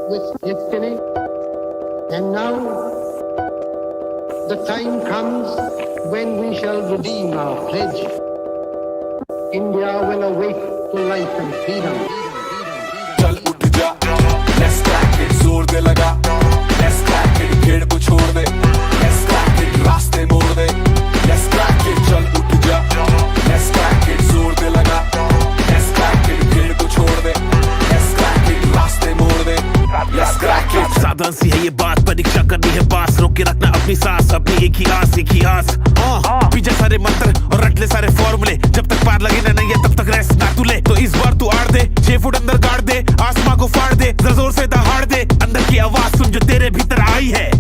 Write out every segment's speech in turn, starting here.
with destiny. And now the time comes when we shall redeem our pledge. India will awake to life and freedom. चल उठ जा, let's crack it, जोर दे लगा, let's crack it, भीड़ को छोड़ दे, let's crack it, रास्ते मोड़ दे, let's crack it, चल उठ जा, let's crack it, जोर दे लगा, let's crack it, भीड़ को छोड़ दे, let's crack it, रास्ते मोड़ दे, let's crack it। साधारण सी है ये बात, परीक्षा करनी है पास, रोक के रखना अपनी सांस, अपनी एक ही आस पीछे सारे मंत्र और रट ले सारे फॉर्मूले, जब तक पार लगे ना नहीं है तब तक रेस्ट ना तू ले। तो इस बार तू आड़ दे, 6 फुट अंदर गाड़ दे, आसमां को फाड़ दे, जोर से दहाड़ दे, अंदर की आवाज सुन जो तेरे भीतर आई है।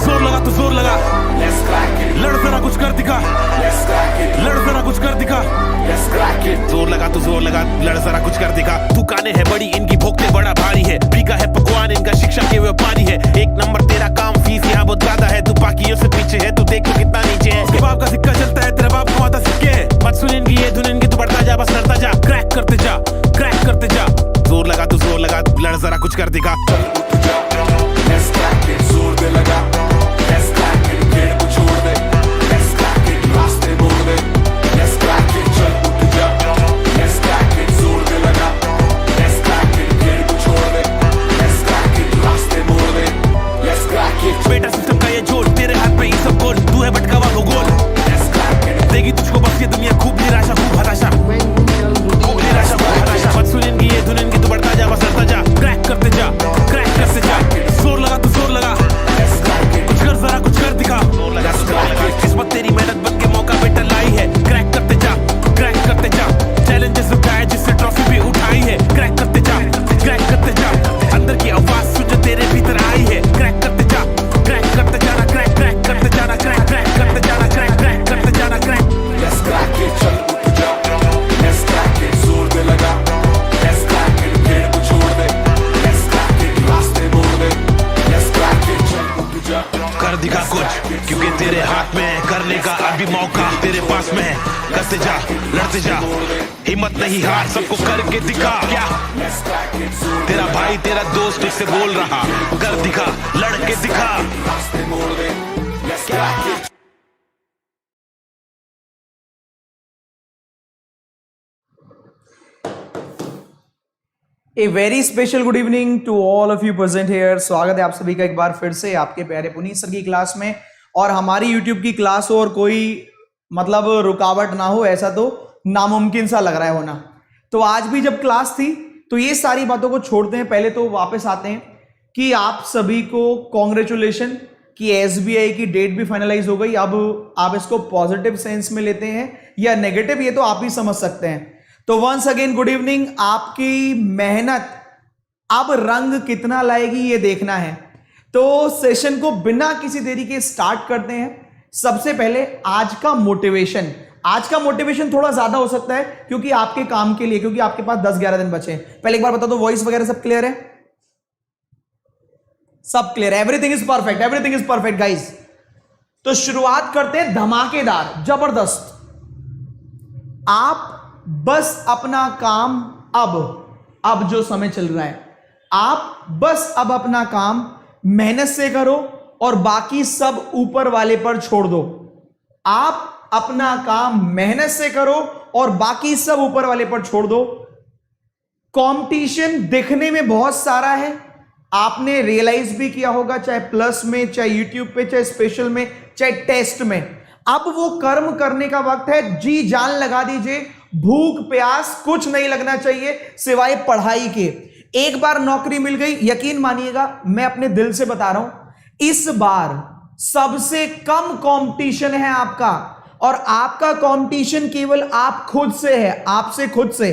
जोर लगा तो जोर लगा, let's crack it, लड़ जरा कुछ कर दिखा, let's crack it, लड़ जरा कुछ कर दिखा, let's crack it। जोर लगा तो जोर लगा, लड़ जरा कुछ कर दिखा। दुकानें है बड़ी, इनकी भोगते बड़ा भारी है, बिका है पकवान इनका, शिक्षा के व्यापारी है। एक नंबर तेरा काम, फीस यहाँ बहुत ज्यादा है, तू बाकियों से पीछे है, तू देखो कितना नीचे है। उसके बाप का सिक्का चलता है, तेरा बाप कमाता सिक्के है। मत सुन इनकी ये धुन इनकी, तू बढ़ता जा, बस लड़ता जा, क्रैक करते जा, क्रैक करते जा। जोर लगा तो जोर लगा, लड़ जरा कुछ कर दिखा। चल उठ जा, let's crack it, जोर दे लगा, let's crack it, भीड़ को छोड़ दे, let's crack it, रास्ते मोड़ दे, let's crack it, चल उठ जा, let's crack it, जोर दे लगा, let's crack it, भीड़ को छोड़ दे, let's crack it, रास्ते मोड़ दे, let's crack it। बेटा सिस्टम का ये जोड़, तेरे हाथ में ये सब गोल, तू है भटका हुआ भूगोल, let's crack it, देगी तुझको बस ये दुनिया, खूब निराशा खूब हताशा, When we shall redeem खूब निराशा खूब हताशा। मत सुन इनकी ये धुन इनकी, तू बढ़ता जा, बस लड़ता जा, क्रैक करते जा, क्रैक करते जा। जोर लगा तो जोर लगा, let's crack it, कुछ कर जरा कुछ कर दिखा। let's crack it, किस्मत तेरी मेहनत बन के मौका बेटा लाई है, क्रैक करते जा, क्रैक करते जा। चैलेंजेस उठाए जिससे ट्रॉफी भी उठाई है, क्रैक करते जा, क्रैक करते जा। अंदर की आवाज सुन जो तेरे भीतर आई है, क्रैक करते जा, क्रैक करते जाना, क्रैक क्रैक करते जाना, क्रैक क्रैक करते जाना, क्रैक क्रैक करते जाना, क्रैक। let's crack it, चल उठ जा, let's crack it, जोर दे लगा, let's crack it, भीड़ को छोड़ दे, let's crack it, रास्ते मोड़ दे, let's crack it, चल उठ जा, कर दिखा कुछ, क्योंकि तेरे हाथ में है, करने का अभी मौका तेरे पास में है। करते जा, लड़ते जा, हिम्मत नहीं हार, सबको करके दिखा। क्या let's crack it, जोर तेरा भाई तेरा दोस्त तुझसे बोल रहा, कर दिखा, लड़के दिखा। रास्ते मोड़ दे, let's crack it। A very special good evening to all of you present here. स्वागत है आप सभी का एक बार फिर से आपके प्यारे पुनीत सर की क्लास में। और हमारी यूट्यूब की क्लास हो और कोई मतलब रुकावट ना हो, ऐसा तो नामुमकिन सा लग रहा है होना। तो आज भी जब क्लास थी तो ये सारी बातों को छोड़ते हैं, पहले तो वापस आते हैं कि आप सभी को कॉन्ग्रेचुलेशन कि एसबीआई की डेट भी फाइनलाइज हो गई। अब आप इसको पॉजिटिव सेंस में लेते हैं या नेगेटिव, ये तो आप ही समझ सकते हैं। तो वंस अगेन गुड इवनिंग। आपकी मेहनत अब रंग कितना लाएगी ये देखना है। तो सेशन को बिना किसी देरी के स्टार्ट करते हैं। सबसे पहले आज का मोटिवेशन। आज का मोटिवेशन थोड़ा ज्यादा हो सकता है क्योंकि आपके काम के लिए, क्योंकि आपके पास 10-11 दिन बचे हैं। पहले एक बार बता दो वॉइस वगैरह सब क्लियर है? सब क्लियर है? Everything is perfect, everything is perfect guys. तो शुरुआत करते हैं धमाकेदार, जबरदस्त। आप बस अपना काम अब जो समय चल रहा है, आप बस अब अपना काम मेहनत से करो और बाकी सब ऊपर वाले पर छोड़ दो। आप अपना काम मेहनत से करो और बाकी सब ऊपर वाले पर छोड़ दो। कंपटीशन दिखने में बहुत सारा है, आपने रियलाइज भी किया होगा, चाहे प्लस में, चाहे यूट्यूब पे, चाहे स्पेशल में, चाहे टेस्ट में। अब वो कर्म करने का वक्त है, जी जान लगा दीजिए। भूख प्यास कुछ नहीं लगना चाहिए सिवाय पढ़ाई के। एक बार नौकरी मिल गई, यकीन मानिएगा, मैं अपने दिल से बता रहा हूं, इस बार सबसे कम कंपटीशन है आपका। और आपका कंपटीशन केवल आप खुद से है, आपसे खुद से।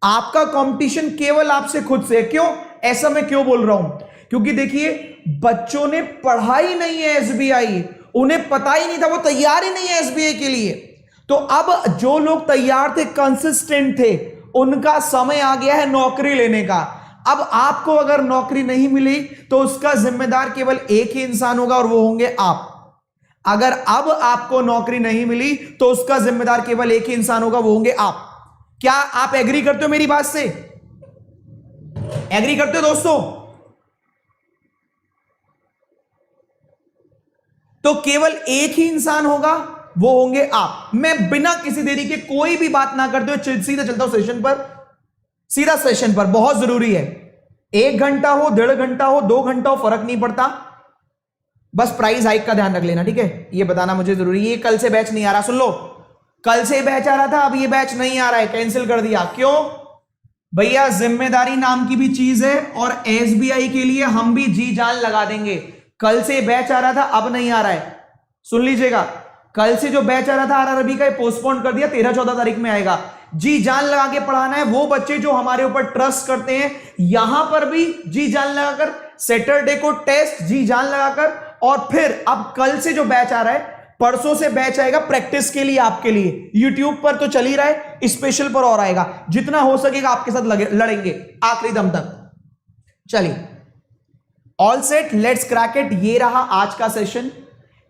आपका कंपटीशन केवल आपसे खुद से है। क्यों ऐसा मैं क्यों बोल रहा हूं? क्योंकि देखिए, बच्चों ने पढ़ाई नहीं है एसबीआई, उन्हें पता ही नहीं था, वो तैयार ही नहीं है एसबीआई के लिए। तो अब जो लोग तैयार थे, कंसिस्टेंट थे, उनका समय आ गया है नौकरी लेने का। अब आपको अगर नौकरी नहीं मिली तो उसका जिम्मेदार केवल एक ही इंसान होगा और वो होंगे आप। अगर अब आपको नौकरी नहीं मिली तो उसका जिम्मेदार केवल एक ही इंसान होगा, वो होंगे आप। क्या आप एग्री करते हो मेरी बात से? एग्री करते हो दोस्तों? तो केवल एक ही इंसान होगा, वो होंगे आप। मैं बिना किसी देरी के कोई भी बात ना करते हुए सीधा चलता हूं सेशन पर, सीधा सेशन पर। बहुत जरूरी है, 1 घंटा हो, 1.5 घंटा हो, 2 घंटा हो, फर्क नहीं पड़ता, बस प्राइस हाइक का ध्यान रख लेना, ठीक है? ये बताना मुझे जरूरी है। ये कल से बैच नहीं आ रहा, सुन लो, कल से बैच आ रहा था, अब ये बैच नहीं आ रहा है, कैंसिल कर दिया। क्यों भैया? जिम्मेदारी नाम की भी चीज है और एसबीआई के लिए हम भी जी जान लगा देंगे। कल से बैच आ रहा था, अब नहीं आ रहा है, सुन लीजिएगा। कल से जो बैच आ रहा था आरआरबी का, पोस्टपोन कर दिया, 13-14 तारीख में आएगा। जी जान लगा के पढ़ाना है। वो बच्चे जो हमारे ऊपर ट्रस्ट करते हैं, यहां पर भी जी जान लगाकर, सैटरडे को टेस्ट जी जान लगाकर, और फिर अब कल से जो बैच आ रहा है, परसों से बैच आएगा प्रैक्टिस के लिए, आपके लिए। यूट्यूब पर तो चल ही रहा है, स्पेशल पर और आएगा। जितना हो सकेगा आपके साथ लड़ेंगे आखिरी दम तक। चलिए, all set, let's crack it. ये रहा आज का सेशन।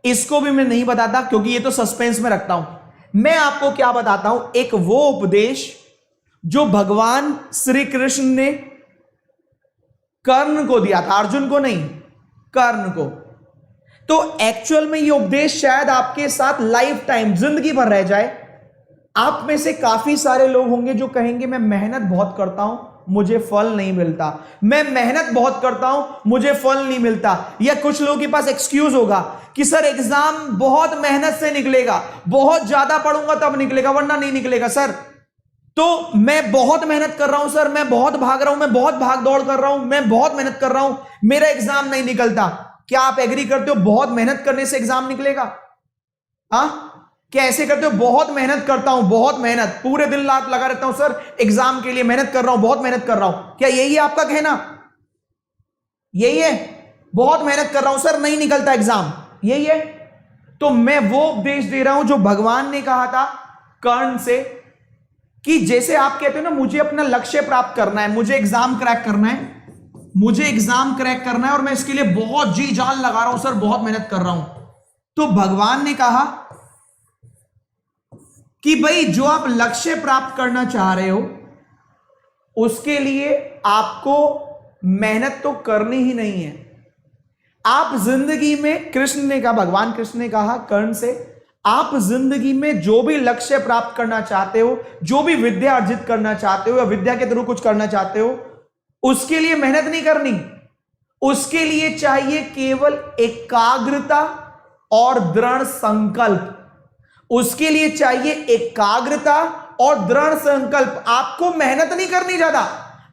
इसको भी मैं नहीं बताता क्योंकि ये तो सस्पेंस में रखता हूं। मैं आपको क्या बताता हूं, एक वो उपदेश जो भगवान श्री कृष्ण ने कर्ण को दिया था, अर्जुन को नहीं, कर्ण को। तो एक्चुअल में ये उपदेश शायद आपके साथ लाइफ टाइम, जिंदगी भर रह जाए। आप में से काफी सारे लोग होंगे जो कहेंगे मैं मेहनत बहुत करता हूं, मुझे फल नहीं मिलता, मैं मेहनत बहुत करता हूं, मुझे फल नहीं मिलता। या कुछ लोगों के पास एक्सक्यूज होगा कि सर एग्जाम बहुत मेहनत से निकलेगा, बहुत ज्यादा पढ़ूंगा तब निकलेगा, वरना नहीं निकलेगा सर। तो मैं बहुत मेहनत कर रहा हूं सर, मैं बहुत भाग रहा हूं, मैं बहुत भाग दौड़ कर रहा हूं, मैं बहुत मेहनत कर रहा हूं, मेरा एग्जाम नहीं निकलता। क्या आप एग्री करते हो बहुत मेहनत करने से एग्जाम निकलेगा? हाँ, क्या ऐसे करते हो बहुत मेहनत करता हूं, बहुत मेहनत, पूरे दिन रात लगा रहता हूं सर एग्जाम के लिए, मेहनत कर रहा हूं, बहुत मेहनत कर रहा हूं? क्या यही है आपका कहना? यही है, बहुत मेहनत कर रहा हूं सर, नहीं निकलता एग्जाम, यही है? तो मैं वो उपदेश दे रहा हूं जो भगवान ने कहा था कर्ण से, कि जैसे आप कहते हो ना मुझे अपना लक्ष्य प्राप्त करना है, मुझे एग्जाम क्रैक करना है, मुझे एग्जाम क्रैक करना है और मैं इसके लिए बहुत जी जान लगा रहा हूं सर, बहुत मेहनत कर रहा हूं। तो भगवान ने कहा कि भाई जो आप लक्ष्य प्राप्त करना चाह रहे हो उसके लिए आपको मेहनत तो करनी ही नहीं है। आप जिंदगी में, कृष्ण ने कहा, भगवान कृष्ण ने कहा कर्ण से, आप जिंदगी में जो भी लक्ष्य प्राप्त करना चाहते हो, जो भी विद्या अर्जित करना चाहते हो या विद्या के थ्रू कुछ करना चाहते हो, उसके लिए मेहनत नहीं करनी। उसके लिए चाहिए केवल एकाग्रता और दृढ़ संकल्प। उसके लिए चाहिए एकाग्रता और दृढ़ संकल्प। आपको मेहनत नहीं करनी ज्यादा,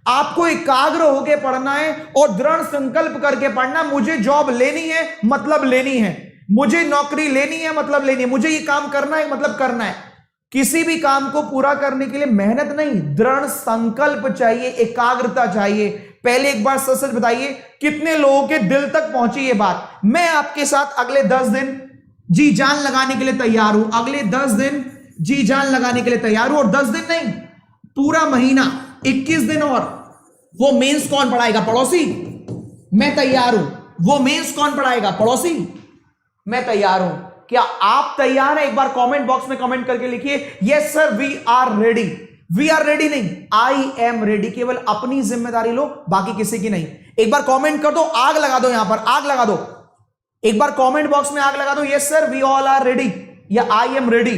आपको एकाग्र होकर पढ़ना है और दृढ़ संकल्प करके पढ़ना। मुझे जॉब लेनी है मतलब लेनी है, मुझे नौकरी लेनी है मतलब लेनी है, मुझे ये काम करना है मतलब करना है। किसी भी काम को पूरा करने के लिए मेहनत नहीं, दृढ़ संकल्प चाहिए, एकाग्रता चाहिए। पहले एक बार सच सच बताइए कितने लोगों के दिल तक पहुंची ये बात? मैं आपके साथ अगले 10 दिन जी जान लगाने के लिए तैयार हूं, अगले 10 दिन जी जान लगाने के लिए तैयार हूं। और 10 दिन नहीं, पूरा महीना, 21 दिन। और वो मेंस कौन पढ़ाएगा? पड़ोसी। मैं तैयार हूं। वो मेंस कौन पढ़ाएगा? पड़ोसी। मैं तैयार हूं। क्या आप तैयार हैं? एक बार कमेंट बॉक्स में कमेंट करके लिखिए yes sir we are ready. We are ready नहीं, आई एम रेडी। केवल अपनी जिम्मेदारी लो, बाकी किसी की नहीं। एक बार कमेंट कर दो, आग लगा दो, यहां पर आग लगा दो। एक बार कमेंट बॉक्स में आग लगा दो, yes sir we all are ready या आई एम रेडी।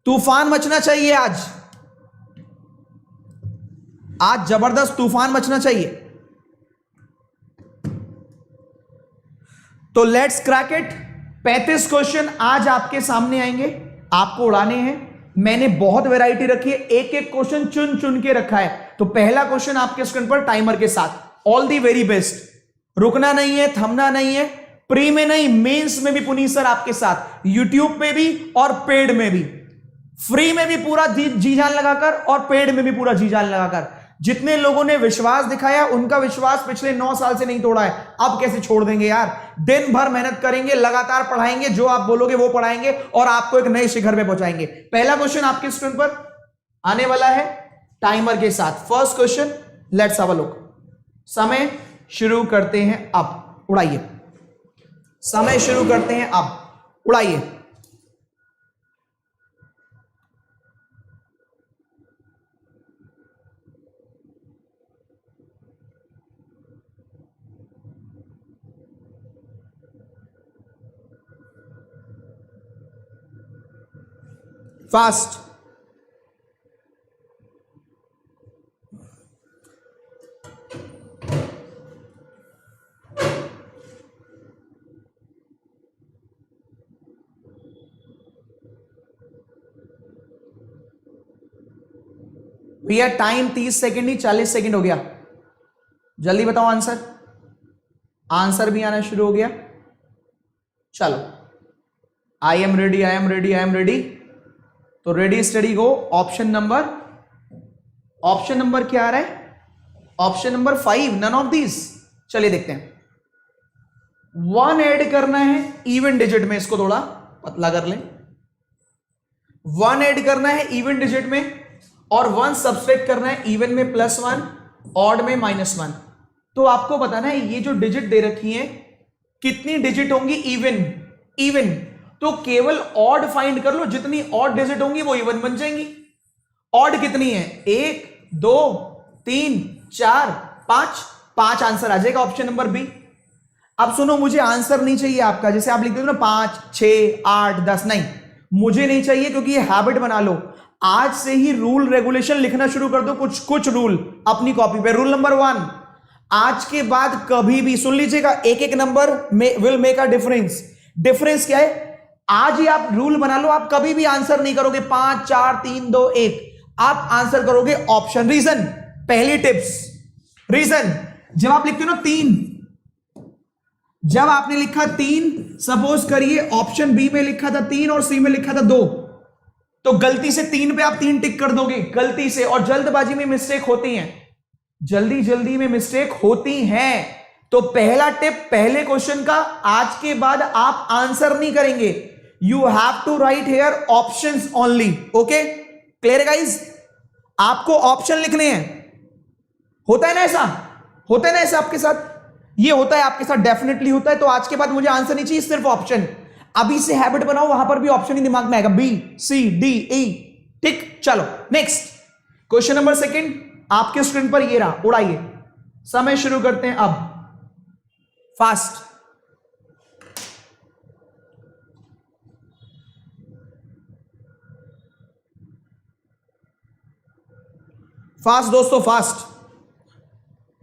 तूफान मचना चाहिए आज, आज जबरदस्त तूफान मचना चाहिए। तो लेट्स क्रैक इट। 35 क्वेश्चन आज आपके सामने आएंगे, आपको उड़ाने हैं। मैंने बहुत वैरायटी रखी है, एक एक क्वेश्चन चुन चुन के रखा है। तो पहला क्वेश्चन आपके स्क्रीन पर टाइमर के साथ। All the very best. रुकना नहीं है, थमना नहीं है। प्री में नहीं, मेंस में भी पुनीत सर आपके साथ, यूट्यूब पे भी और पेड में भी। फ्री में भी पूरा जी जान लगाकर और पेड में भी पूरा जी जान लगाकर। जितने लोगों ने विश्वास दिखाया उनका विश्वास पिछले 9 साल से नहीं तोड़ा है, अब कैसे छोड़ देंगे यार? दिन भर मेहनत करेंगे, लगातार पढ़ाएंगे, जो आप बोलोगे वो पढ़ाएंगे और आपको एक नए शिखर पे पहुंचाएंगे। पहला क्वेश्चन आपके स्क्रीन पर आने वाला है टाइमर के साथ। First question, let's have a look. समय शुरू करते हैं अब, उड़ाइए। समय शुरू करते हैं अब, उड़ाइए। फास्ट। भैया टाइम 30 सेकंड नहीं 40 सेकंड हो गया, जल्दी बताओ आंसर। आंसर भी आना शुरू हो गया। चलो, I am ready, I am ready, I am ready. तो ready study go. Option number क्या आ रहा है? Option number 5, none of this. चलिए देखते हैं। 1 ऐड करना है इवन डिजिट में, इसको थोड़ा पतला कर लें। 1 ऐड करना है इवन डिजिट में और 1 सब्सट्रैक्ट करना है इवन में +1, ऑड में -1। तो आपको बताना है ये जो डिजिट दे रखी है कितनी डिजिट होंगी इवन। तो केवल ऑड फाइंड कर लो, जितनी ऑड डिजिट होंगी वो इवन बन जाएंगी। ऑड कितनी है? 1 2 3 4 5 आंसर आ जाएगा ऑप्शन नंबर बी। अब सुनो, मुझे आंसर नहीं चाहिए आपका, जैसे आप लिखते हो ना 5 6 8 10, नहीं मुझे नहीं चाहिए, क्योंकि ये हैबिट बना लो। आज से ही रूल रेगुलेशन लिखना शुरू कर दो, कुछ रूल अपनी कॉपी पे। रूल नंबर 1, आज के बाद कभी भी सुन लीजिएगा, एक number will make a difference. Difference क्या है? आज ही आप रूल बना लो, आप कभी भी आंसर नहीं करोगे 5 4 3 2 1, आप आंसर करोगे ऑप्शन। रीजन, पहली टिप्स, रीजन, जब आप लिखते हो ना 3, जब आपने लिखा 3, सपोज करिए ऑप्शन बी में लिखा था 3 और सी में लिखा था 2, तो गलती से 3 पे आप 3 टिक कर दोगे, गलती से। और जल्दबाजी में मिस्टेक होती है, जल्दी में मिस्टेक होती है। तो पहला टिप पहले क्वेश्चन का, आज के बाद आप आंसर नहीं करेंगे, you have to write here options only. Okay, clear guys? आपको ऑप्शन लिखने हैं। होता है ना ऐसा? होता है ना ऐसा आपके साथ? ये होता है आपके साथ, डेफिनेटली होता है। तो आज के बाद मुझे आंसर नहीं चाहिए, सिर्फ ऑप्शन। अभी से हैबिट बनाओ, वहां पर भी ऑप्शन ही दिमाग में आएगा, बी सी डी ई। ठीक, चलो नेक्स्ट क्वेश्चन नंबर 2 आपके स्क्रीन पर ये रहा, उड़ाइए। समय शुरू करते हैं अब, फास्ट। फास्ट दोस्तों, फास्ट।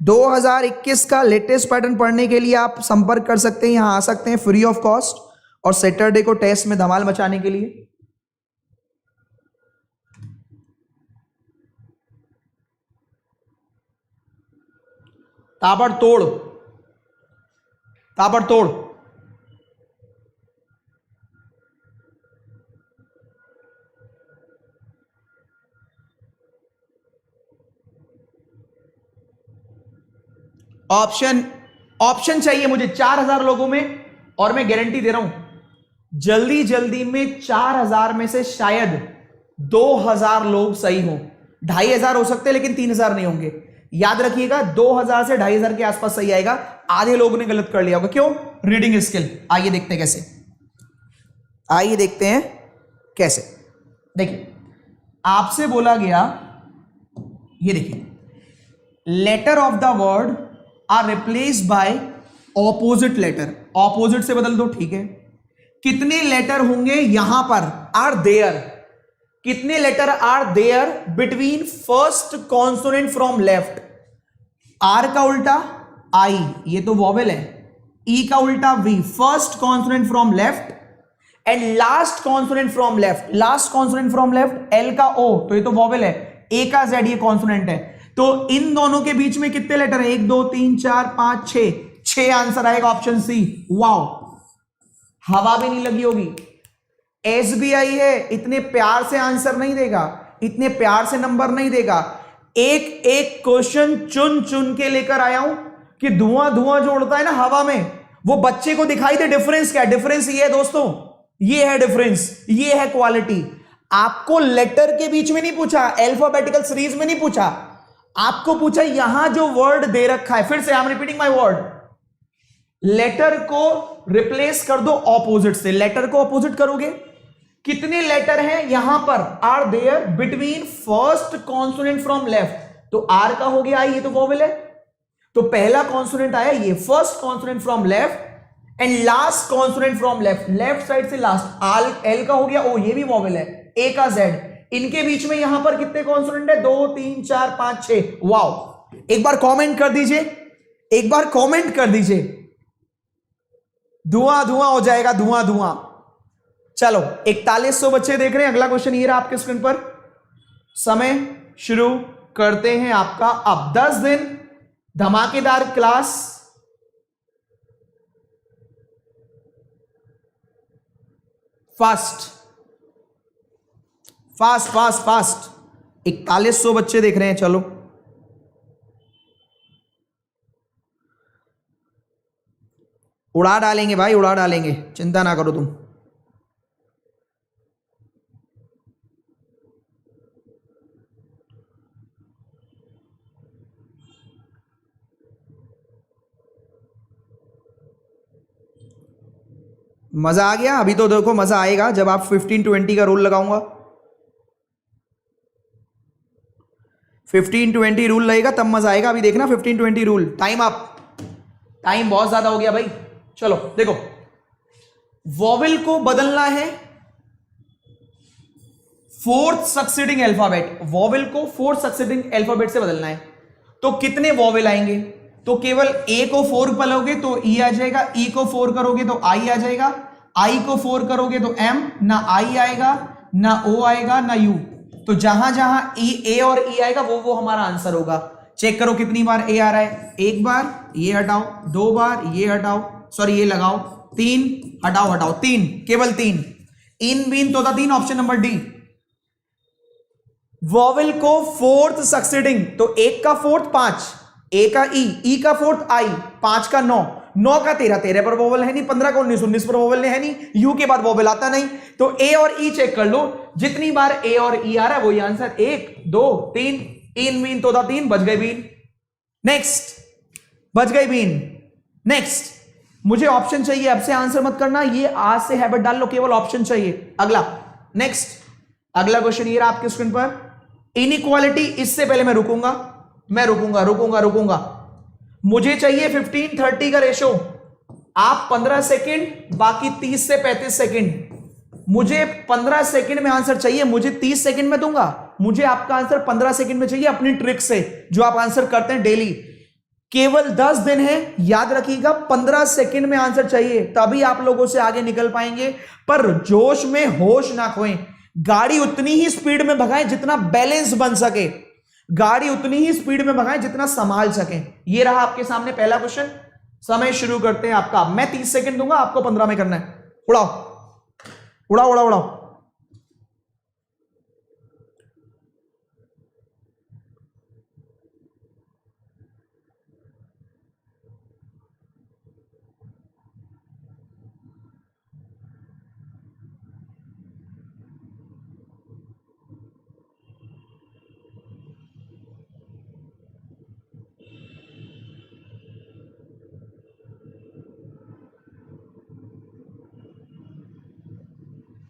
2021 का लेटेस्ट पैटर्न पढ़ने के लिए आप संपर्क कर सकते हैं, यहां आ सकते हैं फ्री ऑफ कॉस्ट, और सैटरडे को टेस्ट में धमाल मचाने के लिए। ताबड़तोड़। ऑप्शन चाहिए मुझे 4000 लोगों में, और मैं गारंटी दे रहा हूं जल्दी में 4000 में से शायद 2000 लोग सही हो। 2500 हो सकते हैं लेकिन 3000 नहीं होंगे। याद रखिएगा 2000 से 2500 के आसपास सही आएगा। आधे लोगों ने गलत कर लिया होगा। क्यों? Reading skill. आइए देखते हैं कैसे। देखिए, आपसे बोला गया, ये देखिए, letter of the word are replaced by opposite letter. Opposite से बदल दो, ठीक है। कितने लेटर होंगे यहां पर? Are there. कितने letter are there between first consonant from left? R का उल्टा आई, ये तो वॉवेल है। ई का उल्टा V, first consonant from left, and last consonant from left. Last consonant from left L का ओ, तो ये तो वॉवेल है। ए का जेड, ये कॉन्सोनेंट है। तो इन दोनों के बीच में कितने लेटर है? 1 2 3 4 5 6 आंसर आएगा ऑप्शन सी। वाओ, हवा भी नहीं लगी होगी। एसबीआई है, इतने प्यार से आंसर नहीं देगा, इतने प्यार से नंबर नहीं देगा। एक क्वेश्चन चुन के लेकर आया हूं कि धुआं जो उड़ता है ना हवा में, वो बच्चे को दिखाई दे। डिफरेंस क्या है? डिफरेंस ये है दोस्तों, ये है डिफरेंस, ये है क्वालिटी। आपको लेटर के बीच में नहीं पूछा, अल्फाबेटिकल सीरीज में नहीं पूछा, आपको पूछा यहां जो वर्ड दे रखा है। फिर से I am repeating my word, letter को रिप्लेस कर दो ऑपोजिट से। लेटर को ऑपोजिट करोगे, कितने लेटर हैं यहां पर? Are there between first consonant from left, तो आर का हो गया, ये तो वोवेल है, तो पहला कॉन्सोनेंट आया ये, first consonant from left, and last consonant from left, left side से लास्ट, आल एल का हो गया, ओ ये भी वॉवेल है, ए का जेड, इनके बीच में यहां पर कितने कॉन्सोनेंट है, 2 3 4 5 6। वाओ, एक बार कमेंट कर दीजिए, एक बार कमेंट कर दीजिए, धुआं धुआं हो जाएगा, धुआं धुआं। चलो 4100 बच्चे देख रहे हैं, अगला क्वेश्चन ये रहा आपके स्क्रीन पर। समय शुरू करते हैं आपका अब। 10 दिन धमाकेदार class, fast fast fast fast, 4100 बच्चे देख रहे हैं। चलो उड़ा डालेंगे भाई, उड़ा डालेंगे, चिंता ना करो तुम। मजा आ गया? अभी तो देखो मजा आएगा जब आप 15-20 का रूल लगाऊंगा। 15-20 रूल लगेगा तब मजा आएगा। अभी देखना 15-20 रूल। टाइम अप, टाइम बहुत ज्यादा हो गया भाई। चलो देखो, वॉवेल को बदलना है फोर्थ सक्सीडिंग अल्फाबेट, वॉवेल को फोर्थ सक्सीडिंग अल्फाबेट से बदलना है। तो कितने वॉवेल आएंगे? तो केवल ए को 4 पलोगे तो ई आ जाएगा, ई को 4 करोगे तो आई आ जाएगा, आई को 4 करोगे तो एम, ना आई आएगा ना ओ आएगा ना यू। तो जहां जहां ए और ई आएगा वो हमारा आंसर होगा। चेक करो कितनी बार ए आ रहा है, एक बार, ये हटाओ, 2 बार, ये हटाओ, सॉरी ये लगाओ, 3 हटाओ, हटाओ 3, केवल 3, इन बीन तो था 3, ऑप्शन नंबर डी। वॉवेल को फोर्थ सक्सीडिंग, तो 1 का फोर्थ 5, ए का ई का फोर्थ आई, 5 का 9, 9 का 13, 13 पर वोवेल है नहीं, 15 का 19, 19 पर वोवेल है नहीं, यू के बाद वोवेल आता नहीं। तो ए और ई चेक कर लो, जितनी बार ए और ई आ रहा है वही आंसर, 1 2 3, इन बीन तो था 3, बच गए बीन। नेक्स्ट, बच गई बीन। नेक्स्ट, मुझे ऑप्शन चाहिए, अब से आंसर मत करना, ये आज से हैबिट डाल लो, केवल ऑप्शन चाहिए। अगला, नेक्स्ट, अगला क्वेश्चन ये रहा आपके स्क्रीन पर। इनइक्वालिटी, इससे पहले मैं रुकूंगा, मैं रुकूंगा। मुझे चाहिए 15-30 का रेशो। आप 15 सेकंड, बाकी 30 से 35 सेकंड। मुझे 15 सेकंड में आंसर चाहिए, मुझे 30 सेकंड में दूंगा। मुझे आपका आंसर 15 सेकंड में चाहिए, अपनी ट्रिक से जो आप आंसर करते हैं डेली। केवल 10 दिन है, याद रखिएगा, 15 सेकंड में आंसर चाहिए, तभी आप लोगों से आगे निकल पाएंगे। पर जोश में होश ना खोएं, गाड़ी उतनी ही स्पीड में भगाएं जितना बैलेंस बन सके, गाड़ी उतनी ही स्पीड में भगाएं जितना संभाल सकें। ये रहा आपके सामने पहला क्वेश्चन। समय शुरू करते हैं आपका। मैं 30 सेकंड दूंगा, आपको 15 में करना है। उड़ाओ उड़ाओ उड़ाओ उड़ाओ।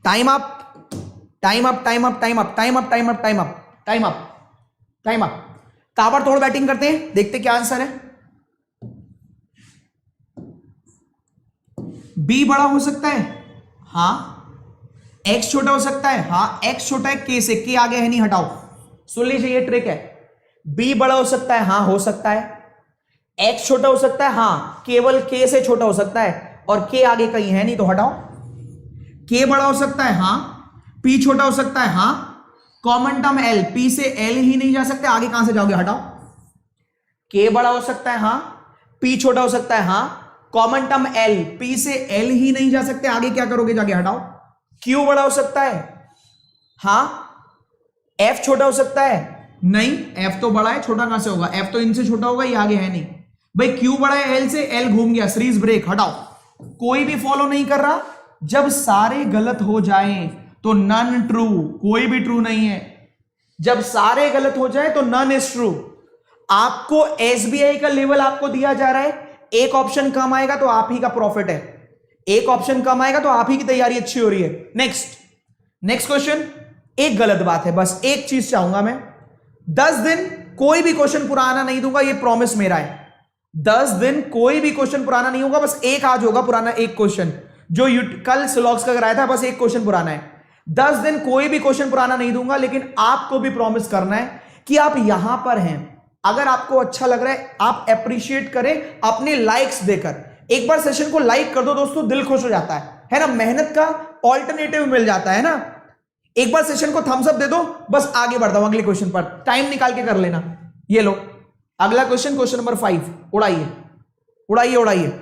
Time up, time up, time up, time up, time up, time up, time up, time up, time up. ताबड़तोड़ बैटिंग करते हैं, देखते क्या आंसर है। बी बड़ा हो सकता है, हाँ। एक्स छोटा हो सकता है, हाँ। एक्स छोटा है के से, के आगे है नहीं, हटाओ। सुन लीजिए, ये ट्रिक है। बी बड़ा हो सकता है, हाँ हो सकता है। एक्स छोटा हो सकता है, हाँ, केवल के से छोटा हो सकता है, और के आगे कहीं है नहीं तो हटाओ। के बड़ा हो सकता है, हाँ। पी छोटा हो सकता है, हाँ। कॉमन टर्म एल, पी से एल ही नहीं जा सकते, आगे कहां से जाओगे, हटाओ। के बड़ा हो सकता है, हाँ। पी छोटा हो सकता है, हाँ। कॉमन टर्म एल, पी से एल ही नहीं जा सकते, आगे क्या करोगे, जाके हटाओ। क्यू बड़ा हो सकता है, हाँ। एफ छोटा हो सकता है, नहीं, एफ तो बड़ा है, छोटा कहां से होगा, एफ तो इनसे छोटा होगा, ये आगे है नहीं भाई। क्यू बड़ा है एल से, एल घूम गया, सीरीज ब्रेक, हटाओ। कोई भी फॉलो नहीं कर रहा। जब सारे गलत हो जाएं तो नन ट्रू, कोई भी ट्रू नहीं है। जब सारे गलत हो जाए तो नन इज ट्रू। आपको एसबीआई का लेवल आपको दिया जा रहा है, एक ऑप्शन कम आएगा तो आप ही का प्रॉफिट है, एक ऑप्शन कम आएगा तो आप ही की तैयारी अच्छी हो रही है। Next question. एक गलत बात है, बस एक चीज चाहूंगा मैं, 10 दिन कोई भी क्वेश्चन पुराना नहीं दूंगा, ये प्रॉमिस मेरा है। 10 दिन कोई भी क्वेश्चन पुराना नहीं होगा, बस एक आज होगा पुराना, एक क्वेश्चन जो कल स्लॉग्स का कराया था, बस एक क्वेश्चन पुराना है। 10 दिन कोई भी क्वेश्चन पुराना नहीं दूंगा, लेकिन आपको भी प्रॉमिस करना है कि आप यहां पर हैं। अगर आपको अच्छा लग रहा है आप अप्रिशिएट करें अपने लाइक्स देकर। एक बार सेशन को लाइक कर दो दोस्तों, दिल खुश हो जाता है ना, मेहनत का ऑल्टरनेटिव मिल जाता है ना। एक बार सेशन को थम्स अप दे दो, बस आगे बढ़ता हूं अगले क्वेश्चन पर, टाइम निकाल के कर लेना। ये लो अगला क्वेश्चन, क्वेश्चन नंबर 5। उड़ाइए उड़ाइए उड़ाइए।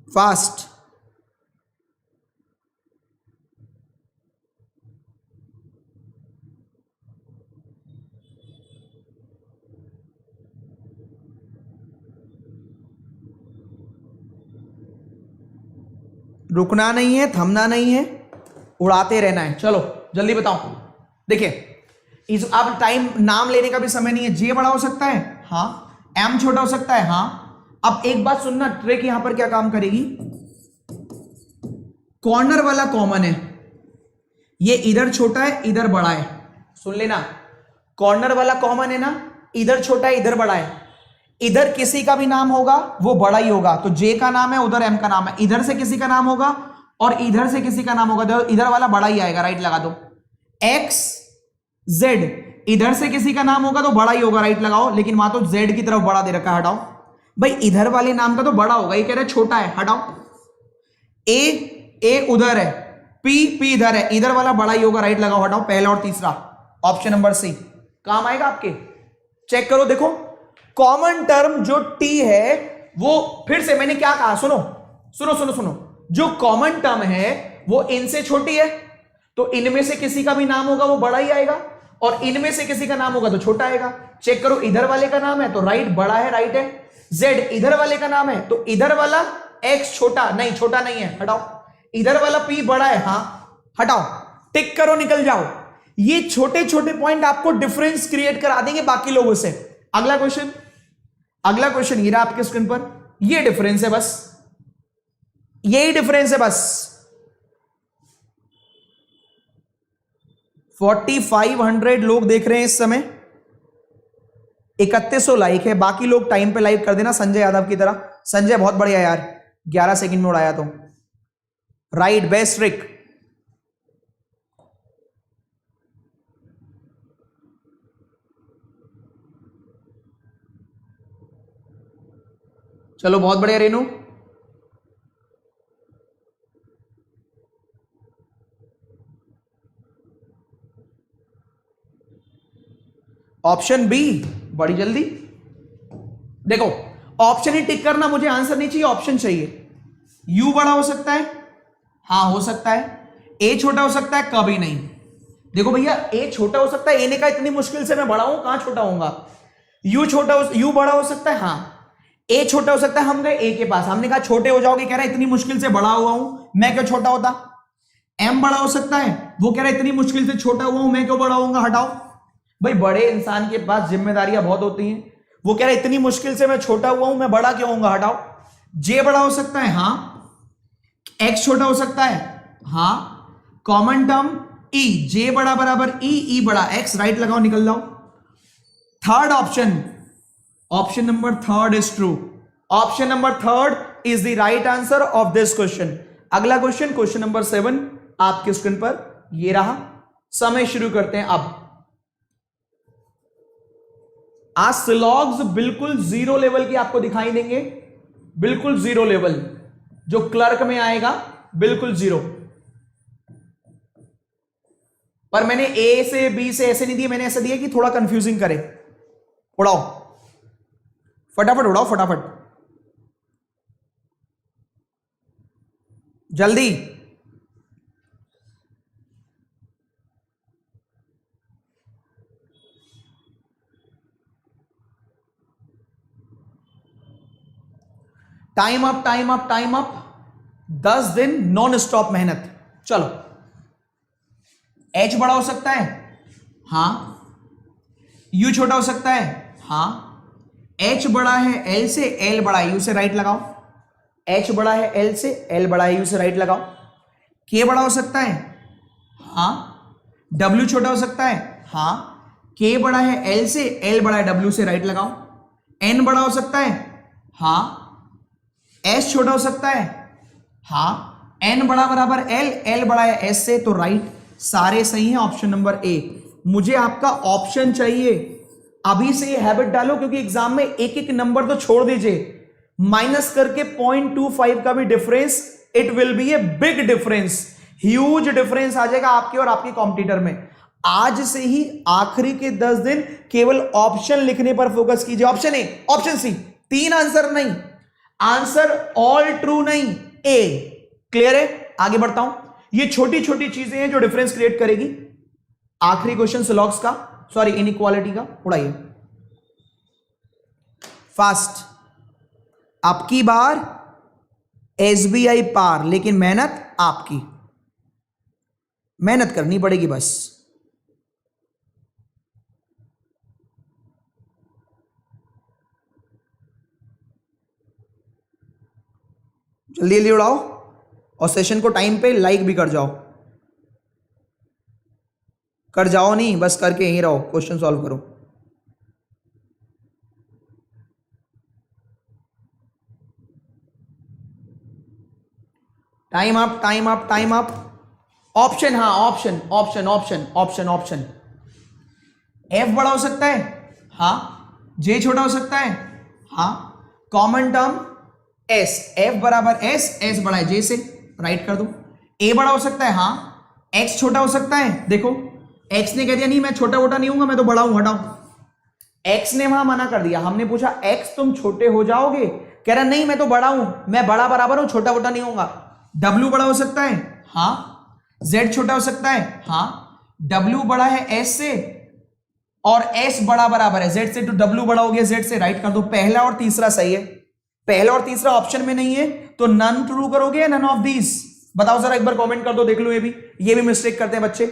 फास्ट। रुकना नहीं है, थमना नहीं है, उड़ाते रहना है। चलो जल्दी बताओ। देखिए इस अब टाइम नाम लेने का भी समय नहीं है। जे बड़ा हो सकता है, हाँ। एम छोटा हो सकता है, हाँ। अब एक बात सुनना, ट्रिक यहां पर क्या काम करेगी, कॉर्नर वाला कॉमन है, ये इधर छोटा है इधर बड़ा है। सुन लेना, कॉर्नर वाला कॉमन है ना, इधर छोटा है इधर बड़ा है। इधर किसी का भी नाम होगा वो बड़ा ही होगा, तो जे का नाम है उधर एम का नाम है। इधर से किसी का नाम होगा और इधर से किसी का नाम होगा तो इधर वाला बड़ा ही आएगा, राइट लगा दो। एक्स जेड, इधर से किसी का नाम होगा तो बड़ा ही होगा, राइट लगाओ। लेकिन वहां तो जेड की तरफ बड़ा दे रखा है, हटाओ भाई। इधर वाले नाम का तो बड़ा होगा, ये कह रहे छोटा है, हटाओ। ए उधर है, पी इधर है, इधर वाला बड़ा ही होगा, राइट लगाओ, हटाओ। पहला और तीसरा ऑप्शन नंबर सी काम आएगा आपके। चेक करो, देखो कॉमन टर्म जो टी है वो, फिर से मैंने क्या कहा, सुनो सुनो सुनो सुनो, जो कॉमन टर्म है वो इनसे छोटी है, तो इनमें से किसी का भी नाम होगा वो बड़ा ही आएगा, और इनमें से किसी का नाम होगा तो छोटा आएगा। चेक करो, इधर वाले का नाम है तो राइट बड़ा है, राइट है। जेड इधर वाले का नाम है तो इधर वाला एक्स छोटा नहीं, छोटा नहीं है, हटाओ। इधर वाला पी बड़ा है, हाँ, हटाओ। टिक करो, निकल जाओ। ये छोटे छोटे पॉइंट आपको डिफरेंस क्रिएट करा देंगे बाकी लोगों से। अगला क्वेश्चन, अगला क्वेश्चन ये रहा आपके स्क्रीन पर। ये डिफरेंस है, बस यही डिफरेंस है बस। 4500 लोग देख रहे हैं इस समय, 3100 लाइक है। बाकी लोग टाइम पे लाइक कर देना संजय यादव की तरह। संजय बहुत बढ़िया यार, 11 सेकंड में उड़ाया तो, राइट, बेस्ट ट्रिक। चलो बहुत बढ़िया रेनू। ऑप्शन बी, बड़ी जल्दी। देखो ऑप्शन ही टिक करना, मुझे आंसर नहीं चाहिए, ऑप्शन चाहिए। यू बड़ा हो सकता है, हाँ हो सकता है। ए छोटा हो सकता है, कभी नहीं। देखो भैया ए छोटा हो सकता है, ए ने कहा इतनी मुश्किल से मैं बड़ा हूं, कहां छोटा होऊंगा। यू बड़ा हो सकता है, हाँ। ए छोटा हो सकता है, हम गए ए के पास, हमने कहा छोटे हो जाओगे, कह रहा है इतनी मुश्किल से बड़ा हुआ हूं, मैं क्यों छोटा होता। एम बड़ा हो सकता है, वो कह रहा है इतनी मुश्किल से छोटा हुआ हूं, मैं क्यों बड़ा होऊंगा, हटाओ। भाई बड़े इंसान के पास जिम्मेदारियां बहुत होती हैं, वो कह रहा है इतनी मुश्किल से मैं छोटा हुआ हूं, मैं बड़ा क्यों होऊंगा, हटाओ। जे बड़ा हो सकता है, हाँ। एक्स छोटा हो सकता है, हाँ। कॉमन टर्म ई, जे बड़ा बराबर ई बड़ा एक्स, राइट लगाओ, निकल जाओ। Third option, option number third is true. Option number third is the right answer of this question. अगला क्वेश्चन, क्वेश्चन नंबर 7 आपके स्क्रीन पर ये रहा। समय शुरू करते हैं अब। आज स्लॉग्स बिल्कुल जीरो लेवल की आपको दिखाई देंगे, बिल्कुल जीरो लेवल, जो क्लर्क में आएगा बिल्कुल जीरो। पर मैंने ए से बी से ऐसे नहीं दिए, मैंने ऐसे दिया कि थोड़ा कंफ्यूजिंग करे। उड़ाओ फटाफट, उड़ाओ फटाफट, जल्दी। Time up, time up, time up. 10 दिन नॉन स्टॉप मेहनत। चलो एच बड़ा हो सकता है, हाँ। यू छोटा हो सकता है, हाँ। H बड़ा है L से, L बड़ा है U से, राइट लगाओ। H बड़ा है L से, L बड़ा है U से, राइट लगाओ। K बड़ा हो सकता है, हाँ। W छोटा हो सकता है, हाँ। K बड़ा है L से, L बड़ा है W से, राइट लगाओ। N बड़ा हो सकता है, हाँ। S छोटा हो सकता है, हाँ। N बड़ा बराबर L, L बड़ा है S से, तो राइट सारे सही हैं। Option number A. मुझे आपका ऑप्शन चाहिए, अभी से ये हैबिट डालो, क्योंकि एग्जाम में एक एक नंबर तो छोड़ दीजिए, माइनस करके 0.25 का भी difference, it will be a big difference, huge difference आ जाएगा आपके और आपके कॉम्पिटिटर में। आज से ही आखिरी के 10 दिन केवल ऑप्शन लिखने पर फोकस कीजिए। Option A, option C, 3 answer नहीं, आंसर ऑल ट्रू नहीं, ए। क्लियर है? आगे बढ़ता हूं। ये छोटी छोटी चीजें हैं जो डिफरेंस क्रिएट करेगी। आखिरी क्वेश्चन स्लॉग्स का, सॉरी इनइक्वालिटी का, उड़ाइए फास्ट। अब की बार एसबीआई पार, लेकिन मेहनत आपकी, मेहनत करनी पड़ेगी बस। जल्दी जल्दी उड़ाओ और सेशन को टाइम पे लाइक भी कर जाओ। कर जाओ नहीं, बस करके यहीं रहो, क्वेश्चन सॉल्व करो। Time up, time up, time up. Option, हाँ option option option option option. F बड़ा हो सकता है, हाँ। जे छोटा हो सकता है, हाँ। कॉमन टर्म एस, एफ बराबर एस, एस बड़ा है जे से, राइट कर दो। ए बड़ा हो सकता है, हाँ। एक्स छोटा हो सकता है, देखो एक्स ने कह दिया नहीं मैं छोटा वोटा नहीं हूंगा, मैं तो बड़ा हूं, हटाओ। एक्स ने वहां मना कर दिया, हमने पूछा एक्स तुम छोटे हो जाओगे, कह रहा नहीं मैं तो बड़ा हूं, मैं बड़ा बराबर हूं, छोटा वोटा नहीं होऊंगा। डब्ल्यू बड़ा हो सकता है, हाँ। जेड छोटा हो सकता है, हाँ। डब्ल्यू बड़ा है एस से और एस बड़ा बराबर है जेड से, तो डब्ल्यू बड़ा हो गया जेड से, राइट कर दो। पहला और तीसरा सही है, पहला और तीसरा ऑप्शन में नहीं है, तो नन ट्रू करोगे, नन ऑफ दीज। बताओ जरा एक बार कमेंट कर दो, देख लो। ये भी मिस्टेक करते हैं बच्चे।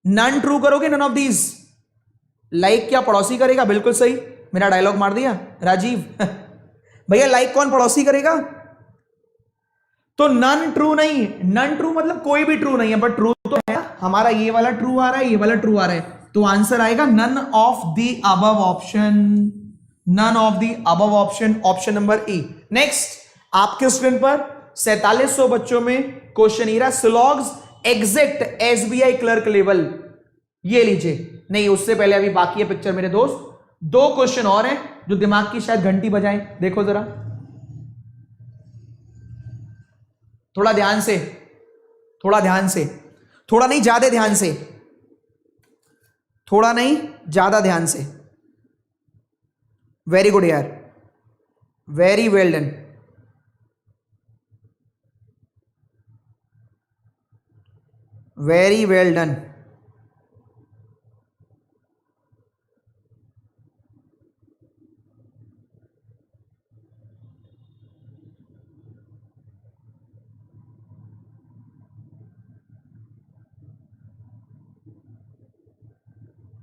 नन ट्रू करोगे, नन ऑफ दीज। लाइक क्या पड़ोसी करेगा? बिल्कुल सही, मेरा डायलॉग मार दिया राजीव। भैया लाइक कौन पड़ोसी करेगा? तो नन ट्रू नहीं, नन ट्रू मतलब कोई भी ट्रू नहीं है, बट ट्रू तो है। हमारा ये वाला ट्रू आ रहा है, ये वाला ट्रू आ रहा है, तो आंसर आएगा none of the above option, none of the above option, option number E. Next, आपके स्क्रीन पर 4700 बच्चों में क्वेश्चन ई रहा, स्लॉग्स एग्जैक्ट एसबीआई क्लर्क लेवल। ये लीजिए, नहीं उससे पहले अभी बाकी है पिक्चर मेरे दोस्त, 2 क्वेश्चन और हैं जो दिमाग की शायद घंटी बजाएं। देखो जरा, थोड़ा ध्यान से, थोड़ा ध्यान से, थोड़ा नहीं ज्यादा ध्यान से, थोड़ा नहीं ज्यादा ध्यान से। वेरी गुड यार, very well done. Very well done.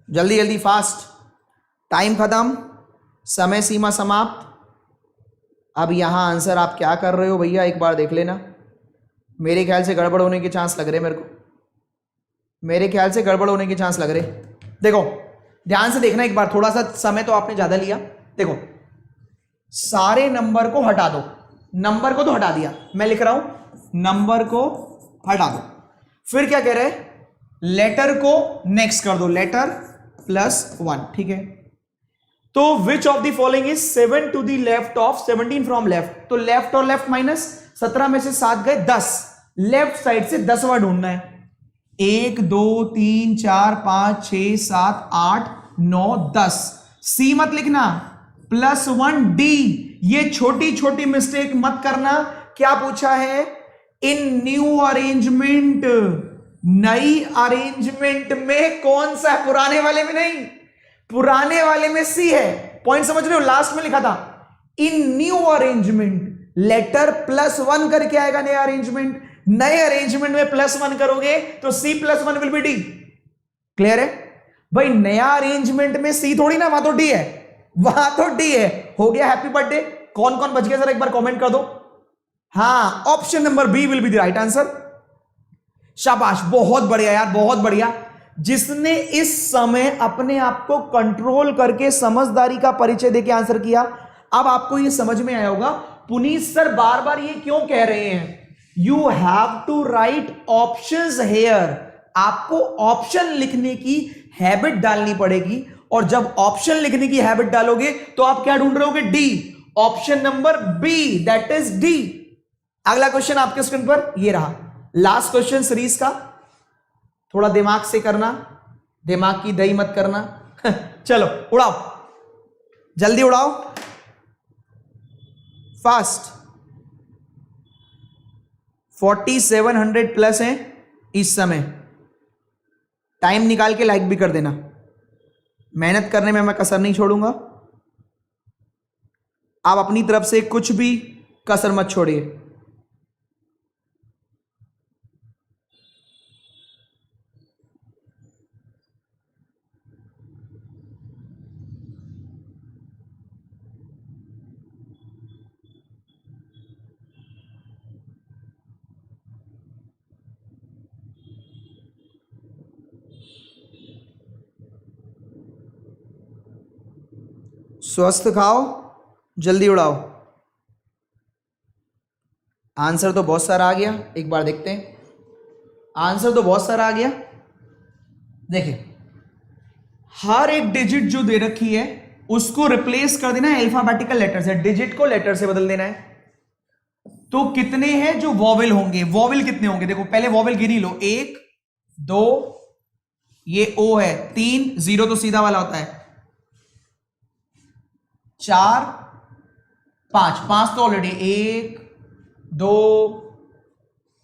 जल्दी जल्दी फास्ट, टाइम खत्म, समय सीमा समाप्त। अब यहां आंसर आप क्या कर रहे हो भैया, एक बार देख लेना। मेरे ख्याल से गड़बड़ होने के चांस लग रहे मेरे को, मेरे ख्याल से गड़बड़ होने के चांस लग रहे। देखो ध्यान से देखना एक बार, थोड़ा सा समय तो आपने ज्यादा लिया। देखो सारे नंबर को हटा दो, नंबर को तो हटा दिया, मैं लिख रहा हूं नंबर को हटा दो। फिर क्या कह रहे हैं, लेटर को नेक्स्ट कर दो, लेटर +1, ठीक है। तो which of the following is 7 to the left of 17 from left, तो लेफ्ट और लेफ्ट माइनस, 17 में से 7 गए, 10, लेफ्ट साइड से 10वां ढूंढना है। 1 2 3 4 5 6 7 8 9 10। सी मत लिखना, +1 डी। ये छोटी छोटी मिस्टेक मत करना। क्या पूछा है, इन न्यू अरेंजमेंट, नई अरेंजमेंट में कौन सा है, पुराने वाले में नहीं, पुराने वाले में सी है। पॉइंट समझ रहे हो, लास्ट में लिखा था इन न्यू अरेंजमेंट, लेटर +1 करके आएगा नया अरेंजमेंट, नए अरेंजमेंट में +1 करोगे तो C +1 will be D. Clear है? भाई नया अरेंजमेंट में सी थोड़ी ना, वहां तो डी है, वहां तो डी है। हो गया, हैप्पी बर्थडे। कौन कौन बच गया जरा एक बार कमेंट कर दो। हाँ, option number B will be the right answer. शाबाश, बहुत बढ़िया यार, बहुत बढ़िया। जिसने इस समय अपने आप को कंट्रोल करके समझदारी का परिचय देके आंसर किया, अब आपको यह समझ में आया होगा पुनीत सर बार बार ये क्यों कह रहे हैं, you have to write options here. आपको ऑप्शन लिखने की हैबिट डालनी पड़ेगी, और जब ऑप्शन लिखने की हैबिट डालोगे तो आप क्या ढूंढ रहे होगे, D, option number B, that is D. अगला क्वेश्चन आपके स्क्रीन पर ये रहा, लास्ट क्वेश्चन सीरीज का। थोड़ा दिमाग से करना, दिमाग की दही मत करना। चलो उड़ाओ, जल्दी उड़ाओ, फास्ट। 4700 प्लस है इस समय। टाइम निकाल के लाइक भी कर देना, मेहनत करने में मैं कसर नहीं छोड़ूंगा। आप अपनी तरफ से कुछ भी कसर मत छोड़िए। स्वस्थ खाओ, जल्दी उड़ाओ। आंसर तो बहुत सारा आ गया, एक बार देखते हैं। आंसर तो बहुत सारा आ गया। देखिए, हर एक डिजिट जो दे रखी है उसको रिप्लेस कर देना है अल्फाबेटिकल लेटर से, डिजिट को लेटर से बदल देना है। तो कितने हैं जो वॉवेल होंगे, वॉवेल कितने होंगे, देखो पहले वॉवेल गिनी लो, 1 2, ये ओ है, 3, 0 तो सीधा वाला होता है, 4 5 तो ऑलरेडी 1 2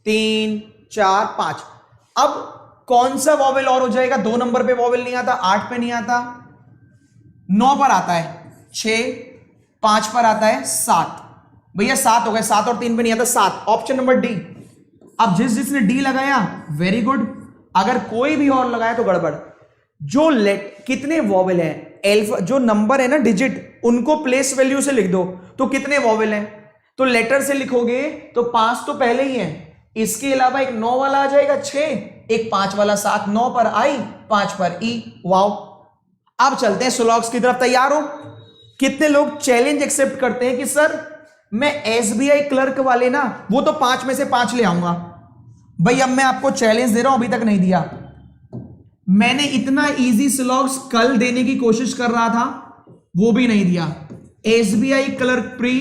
3 4 5। अब कौन सा वॉवेल और हो जाएगा, 2 नंबर पे वॉवेल नहीं आता, 8 पे नहीं आता, 9 पर आता है, 6 5 पर आता है, 7। भैया 7 हो गए, 7 और 3 पे नहीं आता, 7, ऑप्शन नंबर डी। अब जिसने डी लगाया वेरी गुड, अगर कोई भी और लगाया तो गड़बड़। जो कितने वॉवेल है, एल्फा जो नंबर है ना डिजिट, उनको प्लेस वैल्यू से लिख दो, तो कितने वॉवेल हैं, तो लेटर से लिखोगे तो 5 तो पहले ही है, इसके अलावा एक 9 वाला आ जाएगा 6, एक 5 वाला 7, 9 पर आई, 5 पर ई। वाओ। अब चलते हैं स्लॉग्स की तरफ, तैयार हो? कितने लोग चैलेंज एक्सेप्ट करते हैं कि सर मैं एसबीआई क्लर्क वाले ना, वो तो 5 में से 5 ले आऊंगा। भाई अब मैं आपको चैलेंज दे रहा हूं, अभी तक नहीं दिया। मैंने इतना इजी स्लॉग्स कल देने की कोशिश कर रहा था, वो भी नहीं दिया। SBI clerk pre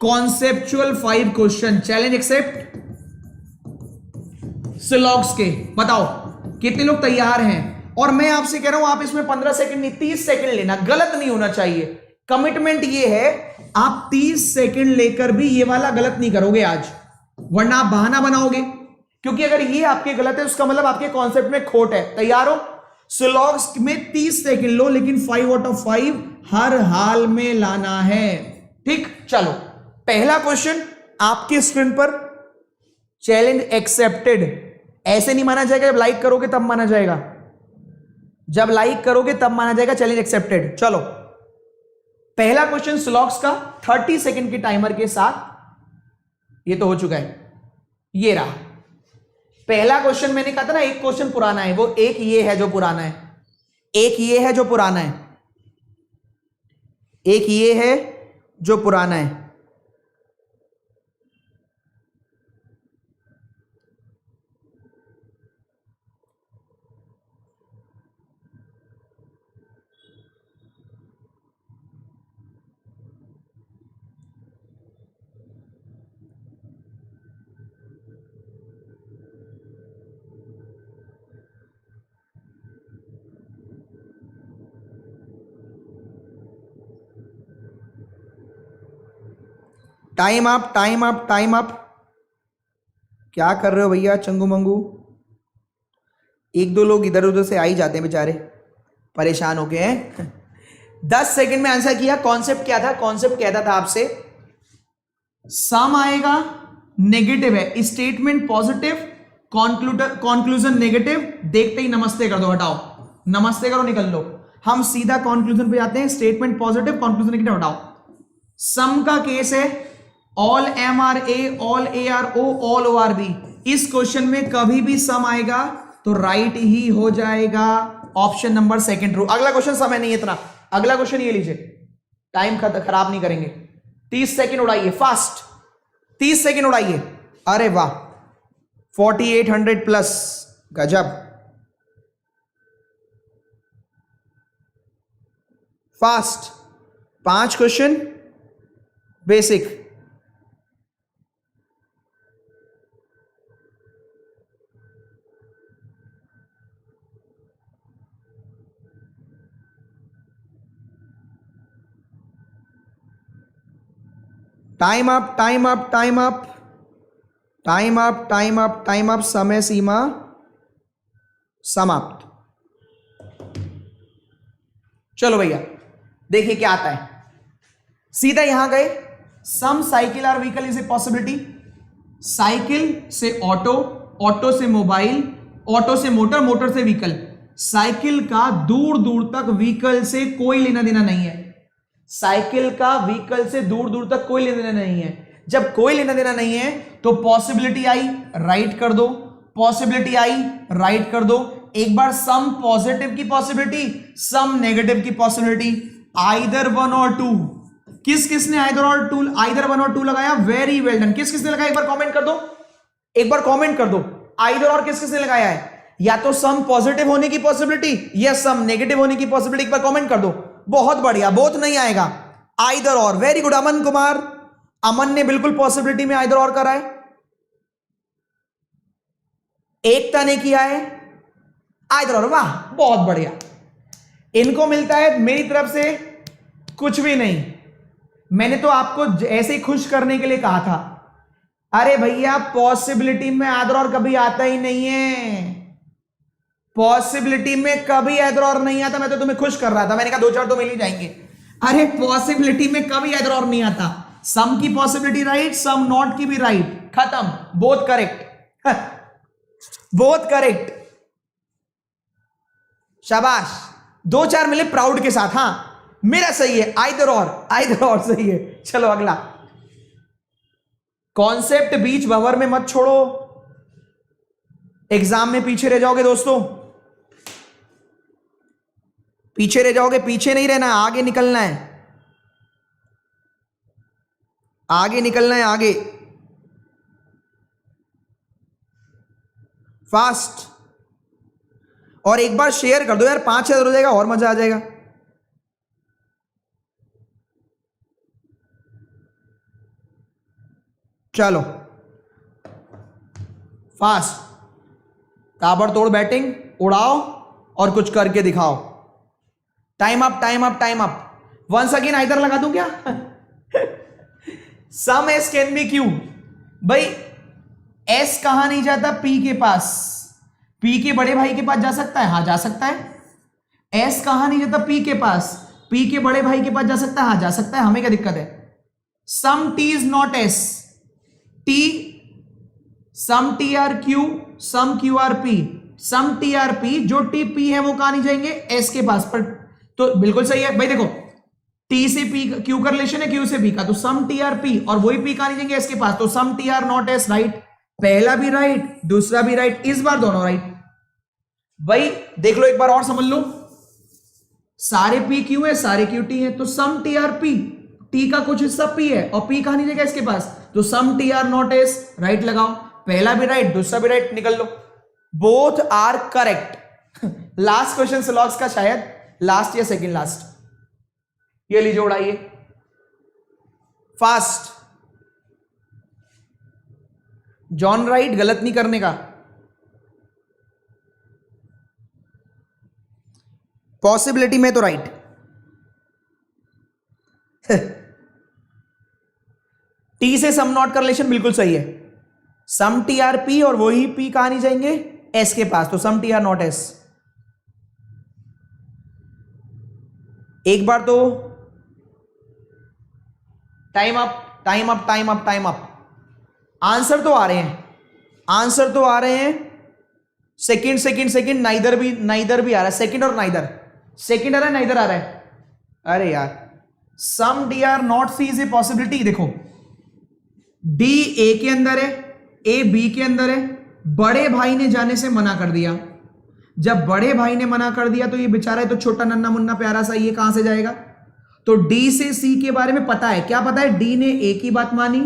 conceptual 5 question, challenge accept syllogisms के। बताओ कितने लोग तैयार हैं? और मैं आपसे कह रहा हूं, आप इसमें 15 सेकंड नहीं 30 सेकंड लेना, गलत नहीं होना चाहिए। कमिटमेंट ये है, आप 30 सेकंड लेकर भी ये वाला गलत नहीं करोगे आज, वरना आप बहाना बनाओगे। क्योंकि अगर ये आपके गलत है उसका मतलब आपके कॉन्सेप्ट में खोट है। तैयार हो? स्लॉग्स में 30 सेकंड लो, लेकिन 5 आउट ऑफ 5 हर हाल में लाना है। ठीक, चलो पहला क्वेश्चन आपकी स्क्रीन पर, चैलेंज एक्सेप्टेड। ऐसे नहीं माना जाएगा, जब लाइक करोगे तब माना जाएगा, जब लाइक करोगे तब माना जाएगा चैलेंज एक्सेप्टेड। चलो पहला क्वेश्चन स्लॉग्स का 30 सेकंड के टाइमर के साथ। ये तो हो चुका है, ये रहा पहला क्वेश्चन। मैंने कहा था ना एक क्वेश्चन पुराना है, वो एक ये है जो पुराना है, एक ये है जो पुराना है, एक ये है जो पुराना है। Time up, time up, time up. क्या कर रहे हो भैया चंगू मंगू? 1-2 लोग इधर उधर से आ ही जाते हैं बेचारे, परेशान हो गए हैं। 10 सेकंड में आंसर किया। कॉन्सेप्ट क्या था? कॉन्सेप्ट कहता था आपसे सम आएगा, नेगेटिव है, स्टेटमेंट पॉजिटिव, कंक्लूजन नेगेटिव, देखते ही नमस्ते कर दो, हटाओ। नमस्ते करो, निकल लो। हम सीधा कंक्लूजन पे जाते हैं। स्टेटमेंट पॉजिटिव, कंक्लूजन नेगेटिव हटाओ। सम का केस है all M are A, all A are O, all O are B. इस क्वेश्चन में कभी भी सम आएगा तो राइट ही हो जाएगा। Option number second true. अगला क्वेश्चन समय नहीं है इतना, अगला क्वेश्चन ये लीजिए, टाइम खराब नहीं करेंगे। 30 सेकंड उड़ाइए, फास्ट 30 सेकंड उड़ाइए। अरे वाह 4800 प्लस, गजब। Fast 5 question basic. Time up, time up, time up, time up, time up, time up. समय सीमा समाप्त। चलो भैया देखिए क्या आता है। सीधा यहां गए। Some cycle are vehicle is a possibility. Cycle से ऑटो, ऑटो से मोबाइल, ऑटो से मोटर, मोटर से व्हीकल। साइकिल का दूर दूर तक व्हीकल से कोई लेना देना नहीं है। साइकिल का व्हीकल से दूर दूर तक कोई लेना देना नहीं है। जब कोई लेना देना नहीं है तो पॉसिबिलिटी आई राइट कर दो, पॉसिबिलिटी आई राइट कर दो। एक बार सम पॉजिटिव की पॉसिबिलिटी, सम नेगेटिव की पॉसिबिलिटी, आइदर वन और टू। किस किसने आइदर और टू, आइदर वन और टू लगाया? Very well done. किस किसने लगाया एक बार कमेंट कर दो, एक बार कमेंट कर दो। आइदर और किस किसने लगाया है? या तो सम पॉजिटिव होने की पॉसिबिलिटी या सम नेगेटिव होने की पॉसिबिलिटी, एक बार कमेंट कर दो। बहुत बढ़िया, बोथ नहीं आएगा, आइदर और। वेरी गुड अमन कुमार, अमन ने बिल्कुल पॉसिबिलिटी में आइदर और करा है। एकता ने किया है आइदर और, वाह बहुत बढ़िया। इनको मिलता है मेरी तरफ से कुछ भी नहीं। मैंने तो आपको ऐसे ही खुश करने के लिए कहा था। अरे भैया पॉसिबिलिटी में आइदर और कभी आता ही नहीं है। पॉसिबिलिटी में कभी आइदर और नहीं आता। मैं तो तुम्हें खुश कर रहा था, मैंने कहा 2-4 तो मिल ही जाएंगे। अरे पॉसिबिलिटी में कभी आइदर और नहीं आता। सम की पॉसिबिलिटी राइट, सम नॉट की भी राइट, खत्म, बोथ करेक्ट, बोथ करेक्ट। शाबाश, 2-4 मिले प्राउड के साथ। हाँ मेरा सही है, आइदर और, आइदर और सही है। चलो अगला कॉन्सेप्ट बीच बवर में मत छोड़ो, एग्जाम में पीछे रह जाओगे दोस्तों, पीछे रह जाओगे। पीछे नहीं रहना, आगे निकलना है, आगे निकलना है, आगे फास्ट। और एक बार शेयर कर दो यार, 5000 हो जाएगा और मजा आ जाएगा। चलो फास्ट, ताबड़तोड़ बैटिंग, उड़ाओ और कुछ करके दिखाओ। Time up, time up, time up. Once again either लगा दूं क्या? Some S can be Q. भाई एस कहां नहीं जाता? पी के पास। पी के बड़े भाई के पास जा सकता है? हाँ जा सकता है। एस कहां नहीं जाता? पी के पास। पी के बड़े भाई के पास जा सकता है? हाँ जा सकता है, हमें क्या दिक्कत है? Some T is not S. T, some T are Q, some Q are P. Some T are P, जो टी पी है वो कहां नहीं जाएंगे? एस के पास। पर तो बिल्कुल सही है भाई। देखो टी से पी, क्यू का रिलेशन है क्यू से पी का, तो सम टी आर पी, और वही पी कहां नहीं जाएंगे? एस के पास। तो some T are not S, right. पहला भी राइट, दूसरा भी राइट, इस बार दोनों राइट। भाई देख लो एक बार और समझ लो, सारे पी क्यू है, सारे क्यू टी है, तो some T are P, T का कुछ हिस्सा पी है और पी कहां नहीं जाएगा? इसके पास। तो some T are not S, right लगाओ। पहला भी राइट, दूसरा भी राइट, निकल लो। Both are correct. Last question syllogisms का, शायद लास्ट या सेकंड लास्ट। ये लीजिए उड़ाइए फास्ट। जॉन राइट, गलत नहीं करने का। पॉसिबिलिटी में तो राइट। टी से सम नॉट का रिलेशन बिल्कुल सही है। सम टी आर पी, और वही पी कहां नहीं जाएंगे? एस के पास। तो some T are not S. एक बार तो time up, time up, time up, time up. Answer तो आ रहे हैं, आंसर तो आ रहे हैं। सेकंड नाइदर भी आ रहा है, सेकंड और नाइदर, सेकंड आ रहा है नाइदर आ रहा है। अरे यार, some D are not C is a possibility. देखो डी ए के अंदर है, ए बी के अंदर है, बड़े भाई ने जाने से मना कर दिया। जब बड़े भाई ने मना कर दिया तो ये बेचारा है तो छोटा नन्ना मुन्ना प्यारा सा, ये कहां से जाएगा? तो डी से सी के बारे में पता है, क्या पता है? डी ने ए की बात मानी,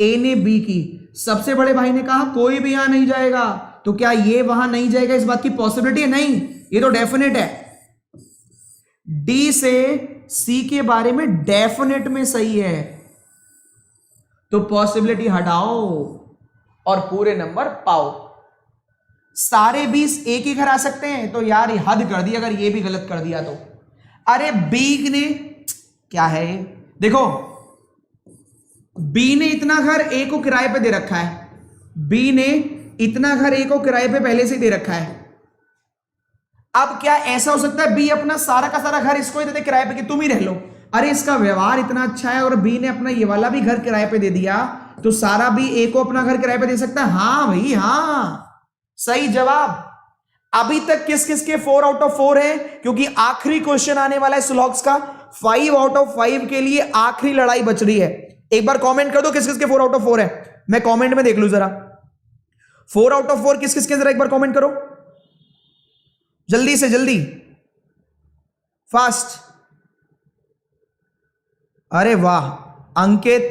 ए ने बी की, सबसे बड़े भाई ने कहा कोई भी यहां नहीं जाएगा, तो क्या ये वहां नहीं जाएगा? इस बात की पॉसिबिलिटी है? नहीं, ये तो डेफिनेट है। डी से सी के बारे में डेफिनेट में सही है, तो पॉसिबिलिटी हटाओ और पूरे नंबर पाओ। सारे 20 एक ही घर आ सकते हैं, तो यार ये हद कर दी अगर ये भी गलत कर दिया तो। अरे बी ने क्या है, देखो बी ने इतना घर ए को किराए पे दे रखा है, बी ने इतना घर ए को किराए पे पहले से दे रखा है। अब क्या ऐसा हो सकता है बी अपना सारा का सारा घर इसको ही दे दे किराए पे कि तुम ही रह लो? अरे इसका व्यवहार इतना अच्छा है और बी ने अपना ये वाला भी घर किराए पे दे दिया, तो सारा बी ए को अपना घर किराए पे दे सकता है? हाँ भाई हाँ, सही जवाब। अभी तक किस किस के 4 आउट ऑफ 4 है, क्योंकि आखिरी क्वेश्चन आने वाला है स्लॉग्स का। 5 आउट ऑफ 5 के लिए आखिरी लड़ाई बच रही है। एक बार कमेंट कर दो किस किस के 4 आउट ऑफ 4 है, मैं कमेंट में देख लूं जरा। 4 आउट ऑफ 4 किस किस के, जरा एक बार कमेंट करो जल्दी से, जल्दी फास्ट। अरे वाह, अंकित,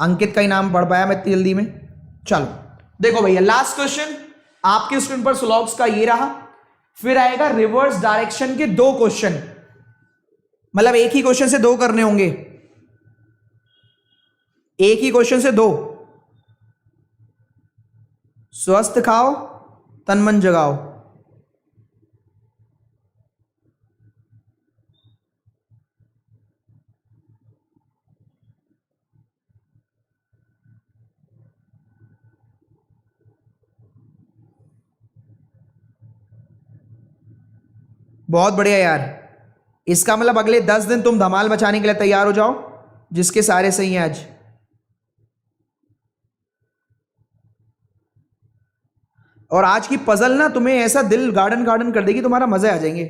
अंकित का ही नाम पढ़ पाया मैं इतनी जल्दी में। चलो देखो भैया, लास्ट क्वेश्चन आपके स्क्रीन पर स्लॉग्स का ये रहा। फिर आएगा रिवर्स डायरेक्शन के 2 क्वेश्चन, मतलब एक ही क्वेश्चन से 2 करने होंगे, एक ही क्वेश्चन से 2। स्वस्थ खाओ, तन मन जगाओ। बहुत बढ़िया यार, इसका मतलब अगले 10 दिन तुम धमाल मचाने के लिए तैयार हो जाओ, जिसके सारे सही हैं आज। और आज की पजल ना तुम्हें ऐसा दिल गार्डन गार्डन कर देगी, तुम्हारा मजे आ जाएंगे।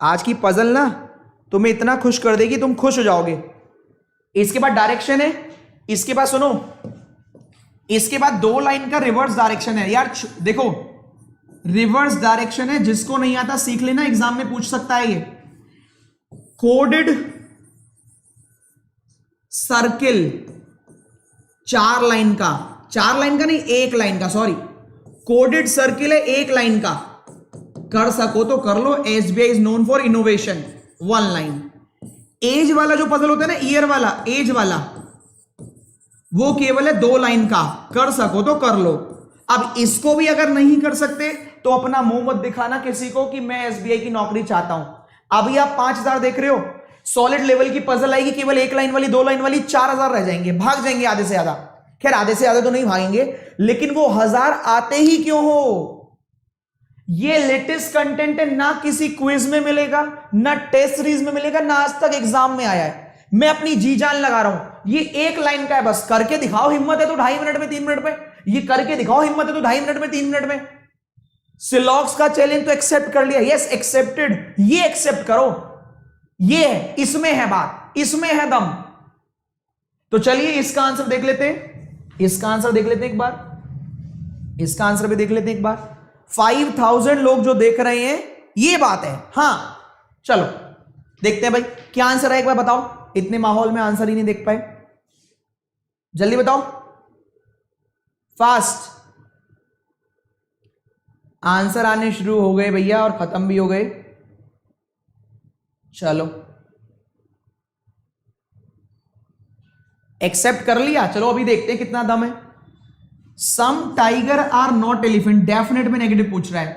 आज की पजल ना तुम्हें इतना खुश कर देगी, तुम खुश हो जाओगे। इसके बाद डायरेक्शन है, इसके बाद सुनो, इसके बाद 2 लाइन का रिवर्स डायरेक्शन है। यार देखो, रिवर्स डायरेक्शन है, जिसको नहीं आता सीख लेना, एग्जाम में पूछ सकता है ये। कोडेड सर्किल 4 लाइन का, 4 लाइन का नहीं 1 लाइन का, सॉरी, कोडेड सर्किल है 1 लाइन का, कर सको तो कर लो। SBI is known for innovation, 1 line. Age वाला जो पजल होता है ना, ईयर वाला, एज वाला, वो केवल है 2 लाइन का, कर सको तो कर लो। अब इसको भी अगर नहीं कर सकते तो अपना मुंह मत दिखाना किसी को कि मैं एसबीआई की नौकरी चाहता हूं। अभी आप 5000 देख रहे हो, सॉलिड लेवल की पजल आएगी केवल 1 लाइन वाली, 2 लाइन वाली, 4000 रह जाएंगे, भाग जाएंगे आधे से ज्यादा। खैर आधे से ज्यादा तो नहीं भागेंगे, लेकिन वो 1000 आते ही क्यों हो? ये लेटेस्ट कंटेंट है, ना किसी क्विज में मिलेगा, ना टेस्ट सीरीज में मिलेगा, ना आज तक एग्जाम में आया है। मैं अपनी जी जान लगा रहा हूं, ये 1 लाइन का है, बस करके दिखाओ, हिम्मत है तो 2.5 मिनट में, 3 मिनट में, ये करके दिखाओ, हिम्मत है तो 2.5 मिनट में, 3 मिनट में। सिलॉक्स का चैलेंज तो एक्सेप्ट कर लिया, यस एक्सेप्टेड, ये एक्सेप्ट करो, ये है, इसमें है बात, इसमें है दम। तो चलिए इसका आंसर देख लेते हैं, इसका आंसर देख लेते हैं एक बार, इसका आंसर भी देख लेते हैं एक बार। 5000 लोग जो देख रहे हैं, ये बात है। हां चलो देखते हैं भाई क्या आंसर है, एक बार बताओ। इतने माहौल में आंसर ही नहीं देख पाए, जल्दी बताओ, फास्ट। आंसर आने शुरू हो गए भैया और खत्म भी हो गए। चलो एक्सेप्ट कर लिया, चलो अभी देखते हैं कितना दम है। Some tiger are not elephant, definite में नेगेटिव पूछ रहा है।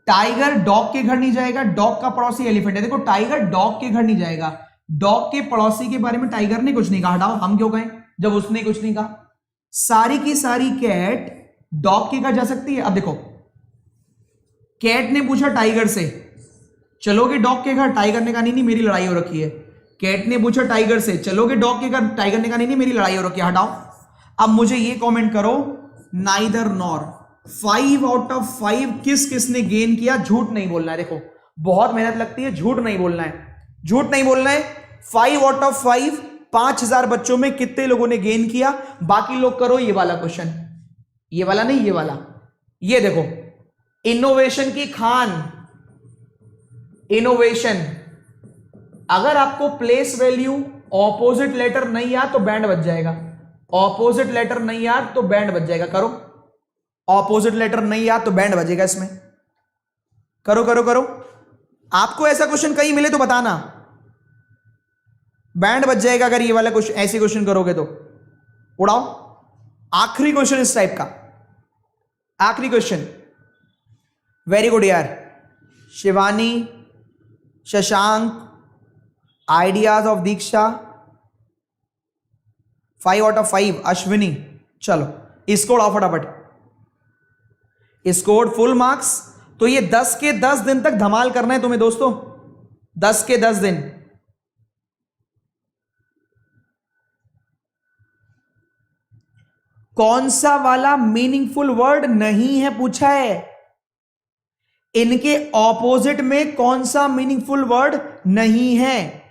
टाइगर डॉग के घर नहीं जाएगा, डॉग का पड़ोसी एलिफेंट है। देखो टाइगर डॉग के घर नहीं जाएगा, डॉग के पड़ोसी के बारे में टाइगर ने कुछ नहीं कहा, हटाओ, हम क्यों कहें जब उसने कुछ नहीं कहा। सारी की सारी कैट डॉग के घर जा सकती है। अब देखो कैट ने पूछा टाइगर से, चलोगे डॉग के घर? टाइगर ने कहा नहीं नहीं मेरी लड़ाई हो रखी है। कैट ने पूछा टाइगर से, चलोगे डॉग के घर? टाइगर ने कहा नहीं नहीं मेरी लड़ाई हो रखी है, हटाओ। अब मुझे ये कमेंट करो, नाइदर नॉर, 5 आउट ऑफ 5 किस किसने गेन किया? झूठ नहीं बोलना है। देखो बहुत मेहनत लगती है, झूठ नहीं बोलना है, झूठ नहीं बोलना है। 5 आउट ऑफ 5, 5000 बच्चों में कितने लोगों ने गेन किया? बाकी लोग करो ये वाला क्वेश्चन, ये वाला नहीं, ये वाला। ये देखो, इनोवेशन की खान, इनोवेशन। अगर आपको प्लेस वैल्यू ऑपोजिट लेटर नहीं याद तो बैंड बज जाएगा, ऑपोजिट लेटर नहीं याद तो बैंड बज जाएगा। करो, ऑपोजिट लेटर नहीं याद तो बैंड बजेगा इसमें। करो करो करो, आपको ऐसा क्वेश्चन कहीं मिले तो बताना, बैंड बज जाएगा अगर ये वाला क्वेश्चन, ऐसे क्वेश्चन करोगे तो। उड़ाओ। आखिरी क्वेश्चन इस टाइप का, आखिरी क्वेश्चन। वेरी गुड यार, Shivani, Shashank, ideas of Diksha, 5 out of 5, Ashwini. चलो स्कोर आओ फटाफट, स्कोर फुल मार्क्स। तो ये 10 के 10 दिन तक धमाल करना है तुम्हें दोस्तों, 10 के 10 दिन। कौन सा वाला मीनिंगफुल वर्ड नहीं है पूछा है, इनके ऑपोजिट में कौन सा मीनिंगफुल वर्ड नहीं है?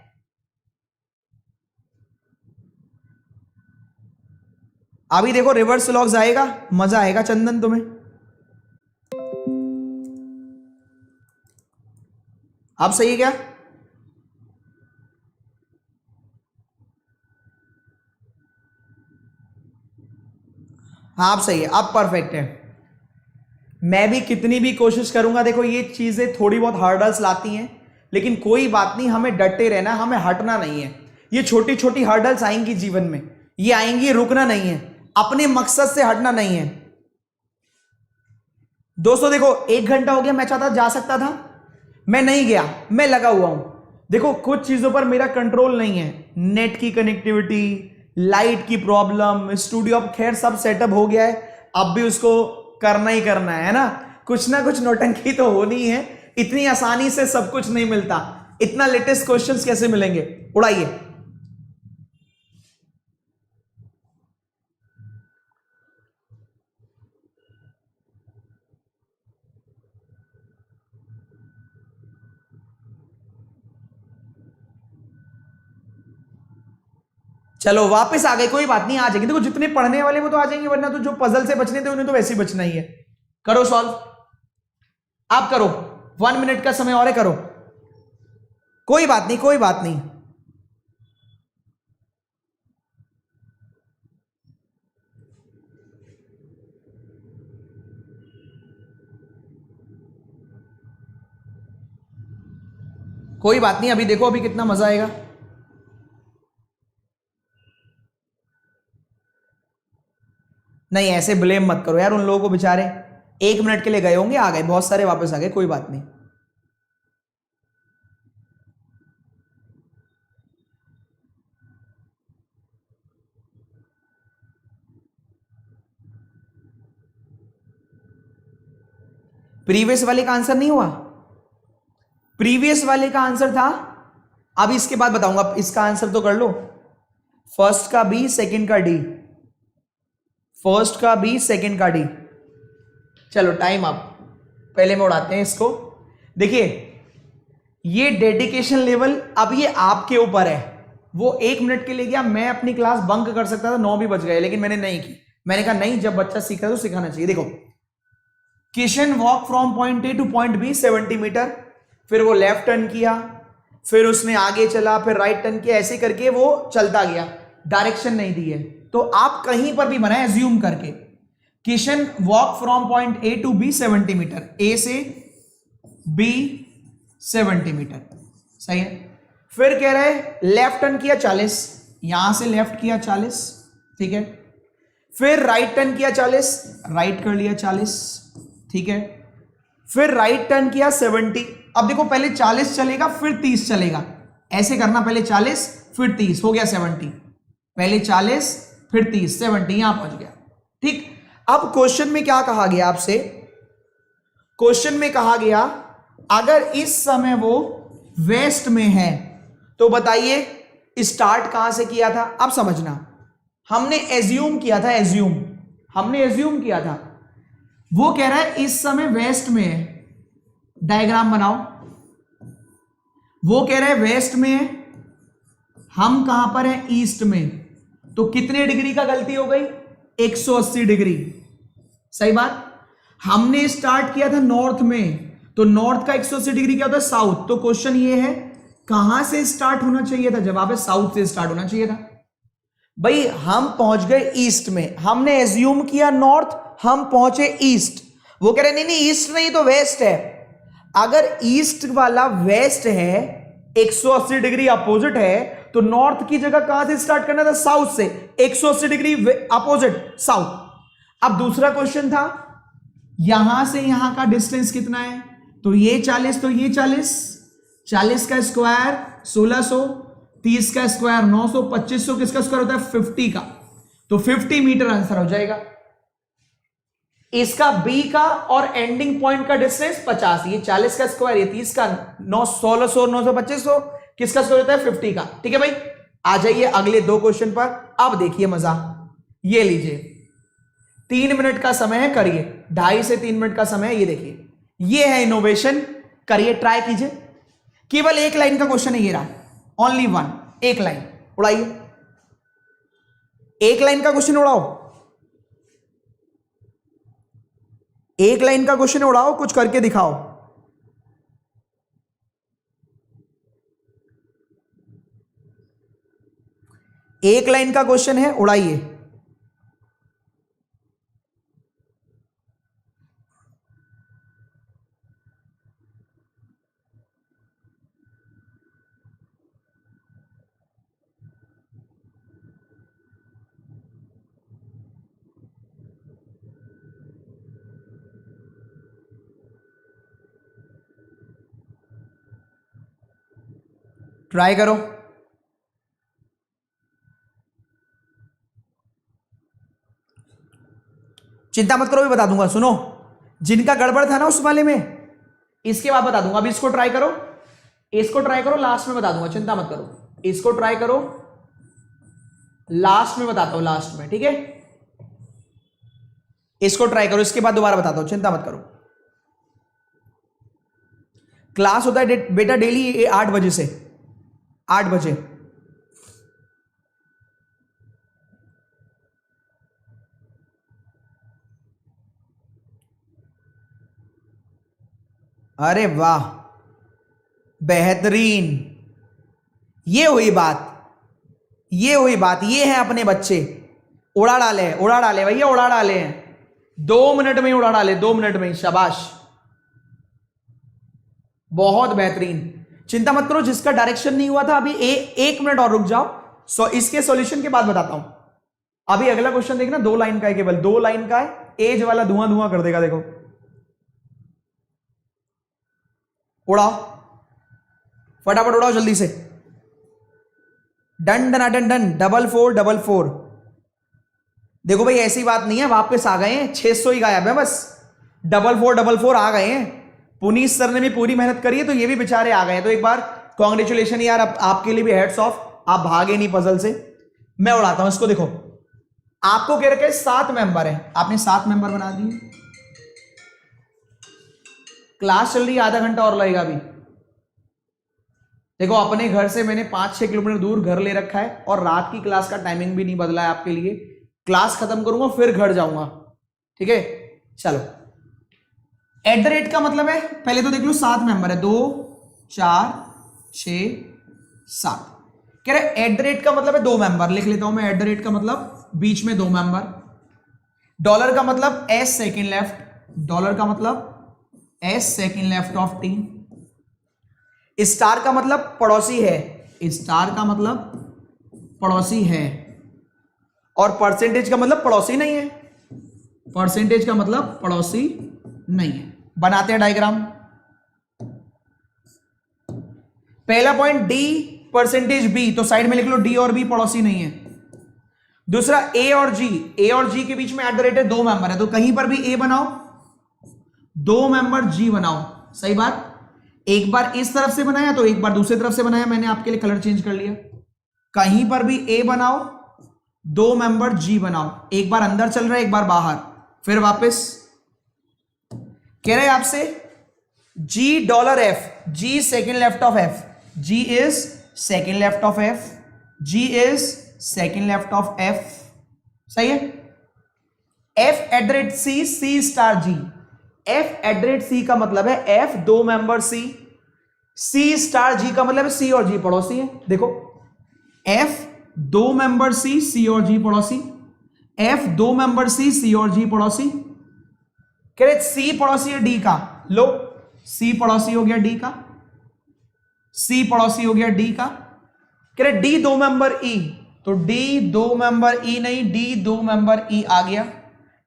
अभी देखो रिवर्स लॉग्स आएगा, मजा आएगा चंदन तुम्हें। अब सही है क्या? हाँ अब सही है, अब परफेक्ट है। मैं भी कितनी भी कोशिश करूंगा, देखो ये चीजें थोड़ी बहुत हर्डल्स लाती हैं, लेकिन कोई बात नहीं, हमें डटे रहना, हमें हटना नहीं है। ये छोटी छोटी हर्डल्स आएंगी जीवन में, ये आएंगी, रुकना नहीं है, अपने मकसद से हटना नहीं है। दोस्तों देखो 1 घंटा हो गया, मैं चाहता जा सकता था, मैं नहीं गया, मैं लगा हुआ हूं। देखो कुछ चीजों पर मेरा कंट्रोल नहीं है, नेट की कनेक्टिविटी, लाइट की प्रॉब्लम, स्टूडियो अब खैर सब सेटअप हो गया है, अब भी उसको करना ही करना है ना कुछ नौटंकी तो होनी है। इतनी आसानी से सब कुछ नहीं मिलता, इतना लेटेस्ट क्वेश्चंस कैसे मिलेंगे? उड़ाइए। चलो वापस आ गए, कोई बात नहीं, आ जाएंगे। देखो जितने पढ़ने वाले वो तो आ जाएंगे, वरना तो जो पजल से बचने थे उन्हें तो वैसे ही बचना ही है। करो सॉल्व, आप करो, 1 मिनट का समय और है, करो, कोई बात नहीं, कोई बात नहीं। कोई बात नहीं, अभी देखो अभी कितना मजा आएगा। नहीं ऐसे ब्लेम मत करो यार उन लोगों को, बेचारे 1 मिनट के लिए गए होंगे, आ गए, बहुत सारे वापस आ गए, कोई बात नहीं। प्रीवियस वाले का आंसर नहीं हुआ, प्रीवियस वाले का आंसर था, अब इसके बाद बताऊंगा, इसका आंसर तो कर लो। फर्स्ट का बी, सेकंड का डी, फर्स्ट का बी, सेकंड का डी। चलो टाइम अप, पहले में उड़ाते हैं इसको। देखिए ये डेडिकेशन लेवल अब ये आपके ऊपर है। वो 1 मिनट के लिए गया, मैं अपनी क्लास बंक कर सकता था, 9 भी बज गए, लेकिन मैंने नहीं की। मैंने कहा नहीं, जब बच्चा सीख रहा है तो सिखाना चाहिए। देखो Kishan walk from point A to point B 70 metre, फिर वो लेफ्ट टर्न किया, फिर उसने आगे चला, फिर राइट टर्न किया, ऐसे करके वो चलता गया, डायरेक्शन नहीं दी है। तो आप कहीं पर भी बनाए एज्यूम करके, Kishan walk from point A to B 70 metre, A से बी 70 मीटर, सही है। फिर कह रहे लेफ्ट टर्न किया 40, यहां से लेफ्ट किया 40, ठीक है। फिर राइट टर्न किया 40, राइट कर लिया 40, ठीक है। फिर राइट टर्न किया 70। अब देखो पहले 40 चलेगा फिर 30 चलेगा, ऐसे करना, पहले 40 फिर 30, हो गया 70, पहले 40 फिर 30, 70, यहां पहुंच गया, ठीक। अब क्वेश्चन में क्या कहा गया आपसे? क्वेश्चन में कहा गया अगर इस समय वो वेस्ट में है तो बताइए स्टार्ट कहां से किया था। अब समझना, हमने एज्यूम किया था, हमने एज्यूम किया था। वो कह रहा है इस समय वेस्ट में है, डायग्राम बनाओ। वो कह रहा है वेस्ट में है, हम कहां पर हैं, ईस्ट में। तो कितने डिग्री का गलती हो गई, 180 डिग्री। सही बात। हमने स्टार्ट किया था नॉर्थ में, तो नॉर्थ का 180 डिग्री क्या होता है, साउथ। तो क्वेश्चन ये है कहां से स्टार्ट होना चाहिए था, जवाब है साउथ से स्टार्ट होना चाहिए था। भाई हम पहुंच गए ईस्ट में, हमने एज्यूम किया नॉर्थ, हम पहुंचे ईस्ट। वो कह रहे नहीं नहीं ईस्ट नहीं तो वेस्ट है। अगर ईस्ट वाला वेस्ट है, 180 डिग्री अपोजिट है, तो नॉर्थ की जगह कहां से स्टार्ट करना था, साउथ से। 180 डिग्री अपोजिट साउथ। अब दूसरा क्वेश्चन था यहां से यहां का डिस्टेंस कितना है, तो ये 40, तो ये 40 का स्क्वायर 1600, 30 का स्क्वायर 900, 2500 किसका स्क्वायर होता है, 50 का। तो 50 मीटर आंसर हो जाएगा। इसका बी का और एंडिंग पॉइंट का डिस्टेंस 50, ये 40 का स्क्वायर, ये 30 का, 1600, 900, 2500 किसका स्क्वायर होता है, 50 का। ठीक है भाई, आ जाइए अगले दो क्वेश्चन पर। अब देखिए मजा, ये लीजिए 3 मिनट का समय है, करिए। 2.5 से 3 मिनट का समय है, ये देखिए, ये है इनोवेशन। करिए, ट्राई कीजिए। केवल एक लाइन का क्वेश्चन है, ये रहा, ओनली वन, एक लाइन उड़ाइए। एक लाइन का क्वेश्चन उड़ाओ, एक लाइन का क्वेश्चन उड़ाओ, कुछ करके दिखाओ। एक लाइन का क्वेश्चन है, उड़ाइए। ट्राई करो। चिंता मत करो, भी बता दूंगा। सुनो, जिनका गड़बड़ था ना उस वाले में, इसके बाद बता दूंगा। अभी इसको ट्राई करो, इसको ट्राई करो, लास्ट में बता दूंगा, चिंता मत करो। इसको ट्राई करो, लास्ट में बताता हूं, लास्ट में, ठीक है। इसको ट्राई करो, इसके बाद दोबारा बताता हूं, चिंता मत करो। क्लास होता है बेटा डेली 8 बजे से, 8 बजे। अरे वाह, बेहतरीन। ये हुई बात, ये हुई बात। ये हैं अपने बच्चे, उड़ा डाले, उड़ा डाले भैया, उड़ा डाले हैं। 2 मिनट में उड़ा डाले, 2 मिनट में। शाबाश, बहुत बेहतरीन। चिंता मत करो, जिसका डायरेक्शन नहीं हुआ था अभी 1 मिनट और रुक जाओ। इसके सॉल्यूशन के बाद बताता हूं। अभी अगला क्वेश्चन देखना, 2 लाइन का है, केवल 2 लाइन का है। एज वाला धुआं धुआं कर देगा, देखो। उड़ाओ, फटाफट उड़ाओ जल्दी से। Done done done done, 4444। देखो भाई, ऐसी बात नहीं है वापस आ गए हैं, 600 ही गायब है बस। 4444 आ गए हैं। पुनीत सर ने भी पूरी मेहनत करी है, तो ये भी बेचारे आ गए हैं। तो एक बार कांग्रेचुलेशन यार, आपके लिए भी हेड्स ऑफ। आप भागे नहीं पजल से। मैं उड़ाता हूं इसको। देखो, आपको कह रखे 7 मेंबर है, आपने 7 मेंबर बना दिए। क्लास चल रही है, आधा घंटा और लगेगा अभी। देखो, अपने घर से मैंने 5-6 किलोमीटर दूर घर ले रखा है, और रात की क्लास का टाइमिंग भी नहीं बदला है आपके लिए। क्लास खत्म करूंगा फिर घर जाऊंगा, ठीक है। चलो, @ का मतलब है, पहले तो देख लो 7 मेंबर है, 2 4 6 7। कह रहे @ का मतलब है 2 मेंबर। लिख लेता हूं मैं, @ का मतलब बीच में 2 मेंबर। डॉलर का मतलब S सेकेंड लेफ्ट, डॉलर का मतलब S second left of T। Star का मतलब पड़ोसी है, स्टार का मतलब पड़ोसी है। और परसेंटेज का मतलब पड़ोसी नहीं है, परसेंटेज का मतलब पड़ोसी नहीं है। बनाते हैं डायग्राम। पहला पॉइंट D परसेंटेज B, तो साइड में लिख लो D और B पड़ोसी नहीं है। दूसरा A और G, A और G के बीच में @ है, 2 मेंबर है, तो कहीं पर भी A बनाओ, 2 मेंबर G बनाओ। सही बात। एक बार इस तरफ से बनाया तो एक बार दूसरी तरफ से बनाया, मैंने आपके लिए कलर चेंज कर लिया। कहीं पर भी A बनाओ, 2 मेंबर जी बनाओ, एक बार अंदर चल रहा है एक बार बाहर, फिर वापस कह रहे हैं आपसे G dollar F, G second left of F, G is second left of F, G is second left of F, सही है। F at the rate C, C star G, F at the rate C का मतलब है F 2 member C, C star G का मतलब है सी और जी पड़ोसी है। देखो एफ 2 मेंबर सी, सी और जी पड़ोसी, एफ 2 मेंबर सी, सी और जी पड़ोसी, कह रहे सी पड़ोसी है डी का, लो सी पड़ोसी हो गया डी का, सी पड़ोसी हो गया डी का, कह रहे डी 2 मेंबर ई, तो डी 2 मेंबर ई नहीं, डी 2 मेंबर ई आ गया,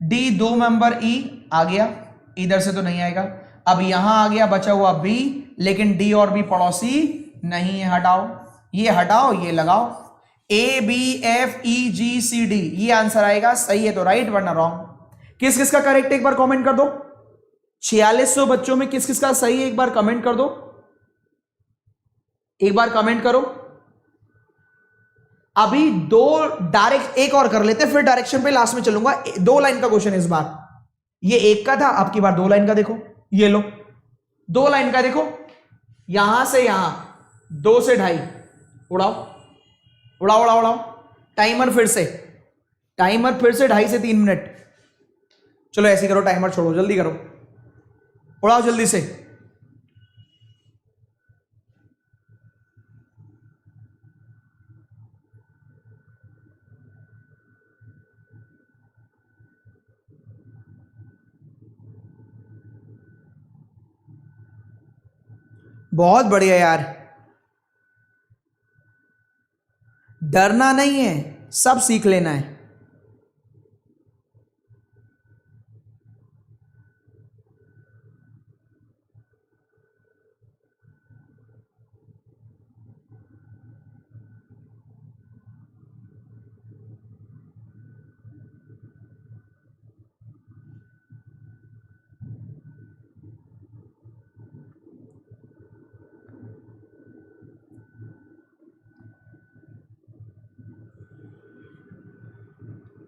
डी 2 मेंबर ई आ गया, इधर से तो नहीं आएगा, अब यहां आ गया बचा हुआ बी, लेकिन डी और बी पड़ोसी नहीं है, हटाओ, ये हटाओ ये लगाओ, A B F E G C D, ये आंसर आएगा, सही है तो राइट वरना रॉन्ग। किस किस का करेक्ट एक बार कमेंट कर दो, 4600 बच्चों में किस किस का सही है एक बार कमेंट कर दो, एक बार कमेंट करो। अभी 2 डायरेक्ट एक और कर लेते फिर डायरेक्शन पे लास्ट में चलूंगा, 2 लाइन का क्वेश्चन इस बार, ये 1 का था, अब की बार 2 लाइन का देखो, ये लो 2 लाइन का देखो, यहां से यहां 2 से 2.5 उड़ाओ उड़ाओ उड़ाओ उड़ाओ, टाइमर फिर से 2.5 से 3 मिनट, चलो ऐसे करो, टाइमर छोड़ो जल्दी करो, उड़ाओ जल्दी से। बहुत बढ़िया यार, डरना नहीं है, सब सीख लेना है।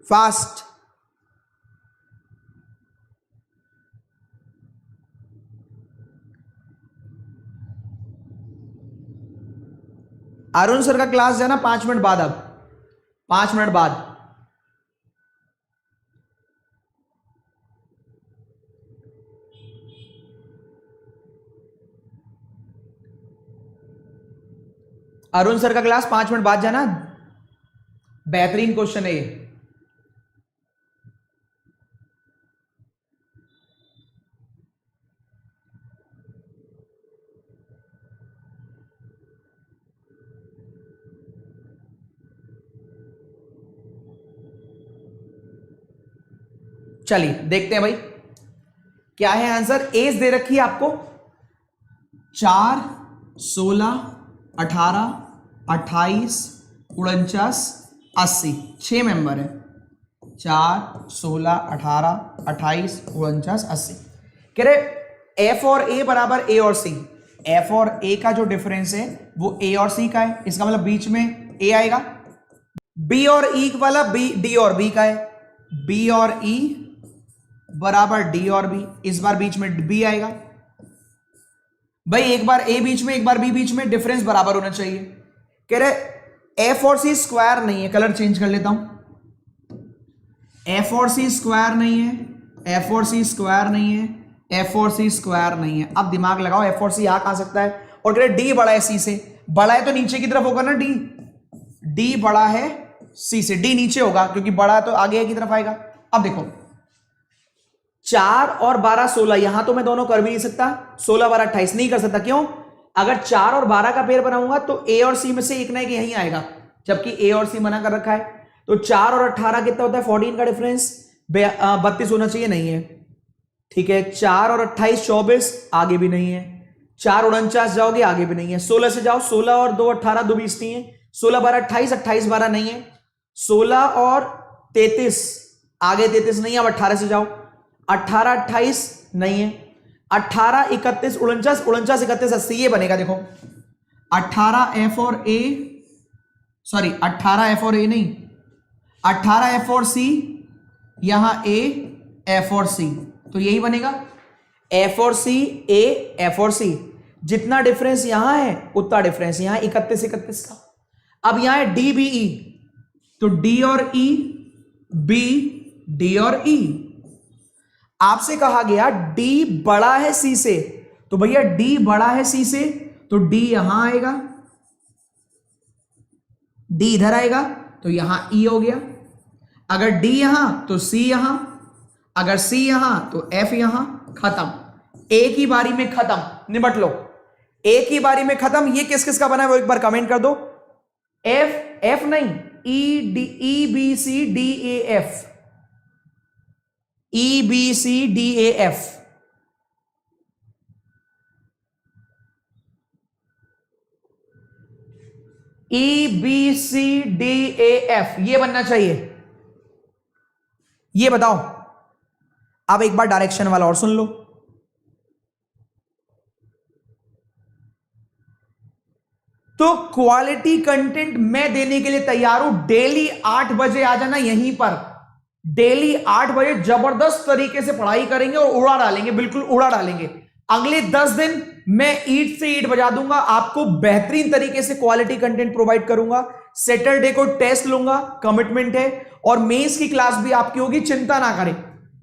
फास्ट, अरुण सर का क्लास जाना 5 मिनट बाद, अब 5 मिनट बाद। अरुण सर का क्लास 5 मिनट बाद जाना, बेहतरीन क्वेश्चन है ये। चलिए देखते हैं भाई क्या है आंसर। एज दे रखी है आपको 4, 16, 18, 28, 49, 80, 6 मेंबर है। 4, 16, 18, 28, 49, 80। कह रहे एफ और ए बराबर ए और सी, एफ और ए का जो डिफरेंस है वो ए और सी का है, इसका मतलब बीच में ए आएगा। बी और ई वाला बी डी और बी का है, बी और ई बराबर डी और बी, इस बार बीच में बी आएगा। भाई एक बार ए बीच में एक बार बी बीच में, डिफरेंस बराबर होना चाहिए। कह रहे एफ और सी स्क्वायर नहीं है, कलर चेंज कर लेता हूं, एफ और सी स्क्वायर नहीं है, एफ और सी स्क्वायर नहीं है, एफ और सी स्क्वायर नहीं है। अब दिमाग लगाओ, एफ और सी आ कहां सकता है, और कह रहे डी बड़ा है सी से, बड़ा है तो नीचे की तरफ होगा ना, डी डी बड़ा है सी से, डी नीचे होगा क्योंकि बड़ा है तो आगे की तरफ आएगा। अब देखो 4 और 12 16, यहां तो मैं दोनों कर भी नहीं सकता, 16 12 28 नहीं कर सकता। क्यों? अगर 4 और 12 का पेयर बनाऊंगा तो ए और सी में से एक ना एक यहीं आएगा, जबकि ए और सी मना कर रखा है। तो 4 और 18 कितना होता है 14 का डिफरेंस, 32 होना चाहिए, नहीं है। ठीक है, 4 और 28 24, आगे भी नहीं है। 4 49 जाओगे आगे भी नहीं है। 16 से जाओ, 16 और 2 18, 2 20 नहीं है। 16 12 28, 28 12 नहीं है। 16 और 33, आगे 33 नहीं है। अब 18 से जाओ, 18 28 नहीं है। 18 31 49, 49 31 80, ये बनेगा। देखो 18 एफ और ए, सॉरी 18 एफ और ए नहीं, 18 F और C, यहां A F और C, तो यही बनेगा F और C, A F और C। जितना डिफरेंस यहां है उतना डिफरेंस यहां 31 31 का। अब यहां है D B E, तो D और E, B D और E। आपसे कहा गया D बड़ा है C से, तो भैया D बड़ा है C से, तो D यहां आएगा, D इधर आएगा, तो यहां E हो गया। अगर D यहां तो C यहां, अगर C यहां तो F यहां। खत्म, एक ही बारी में खत्म, निपट लो, एक ही बारी में खत्म। ये किस किस का बना है वो एक बार कमेंट कर दो। F नहीं, E B C D A F, E B C D A F। E B C D A F ये बनना चाहिए। ये बताओ, अब एक बार डायरेक्शन वाला और सुन लो। तो क्वालिटी कंटेंट मैं देने के लिए तैयार हूं। डेली 8 बजे आ जाना यहीं पर, डेली 8 बजे जबरदस्त तरीके से पढ़ाई करेंगे और उड़ा डालेंगे, बिल्कुल उड़ा डालेंगे। अगले 10 दिन मैं ईंट से ईंट बजा दूंगा, आपको बेहतरीन तरीके से क्वालिटी कंटेंट प्रोवाइड करूंगा। सैटरडे को टेस्ट लूंगा, कमिटमेंट है, और मेंस की क्लास भी आपकी होगी, चिंता ना करें।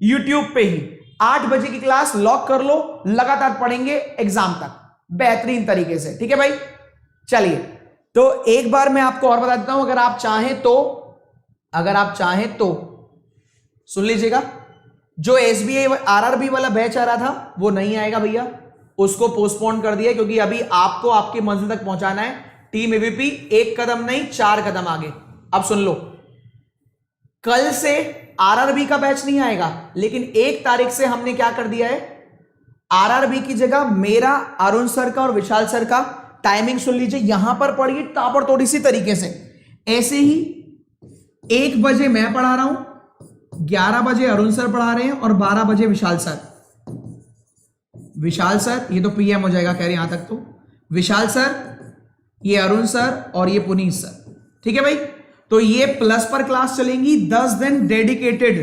यूट्यूब पे ही 8 बजे की क्लास लॉक कर लो, लगातार पढ़ेंगे एग्जाम तक बेहतरीन तरीके से, ठीक है भाई। चलिए, तो एक बार मैं आपको और बता देता हूं, अगर आप चाहें तो सुन लीजिएगा। जो SBI RRB वाला बैच आ रहा था वो नहीं आएगा भैया, उसको पोस्टपोन कर दिया, क्योंकि अभी आपको आपकी मंजिल तक पहुंचाना है। टीम AVP एक कदम नहीं 4 कदम आगे। अब सुन लो, कल से RRB का बैच नहीं आएगा, लेकिन 1 तारीख से हमने क्या कर दिया है, RRB की जगह मेरा, अरुण सर का और विशाल सर का टाइमिंग सुन लीजिए। यहां पर पढ़िए ताबड़तोड़ इसी तरीके से। ऐसे ही 1 बजे मैं पढ़ा रहा हूं, 11 बजे अरुण सर पढ़ा रहे हैं और 12 बजे विशाल सर। विशाल सर, ये तो PM हो जाएगा, कह रहे यहां तक तो विशाल सर, ये अरुण सर और ये पुनीत सर, ठीक है भाई। तो ये प्लस पर क्लास चलेंगी 10 दिन डेडिकेटेड,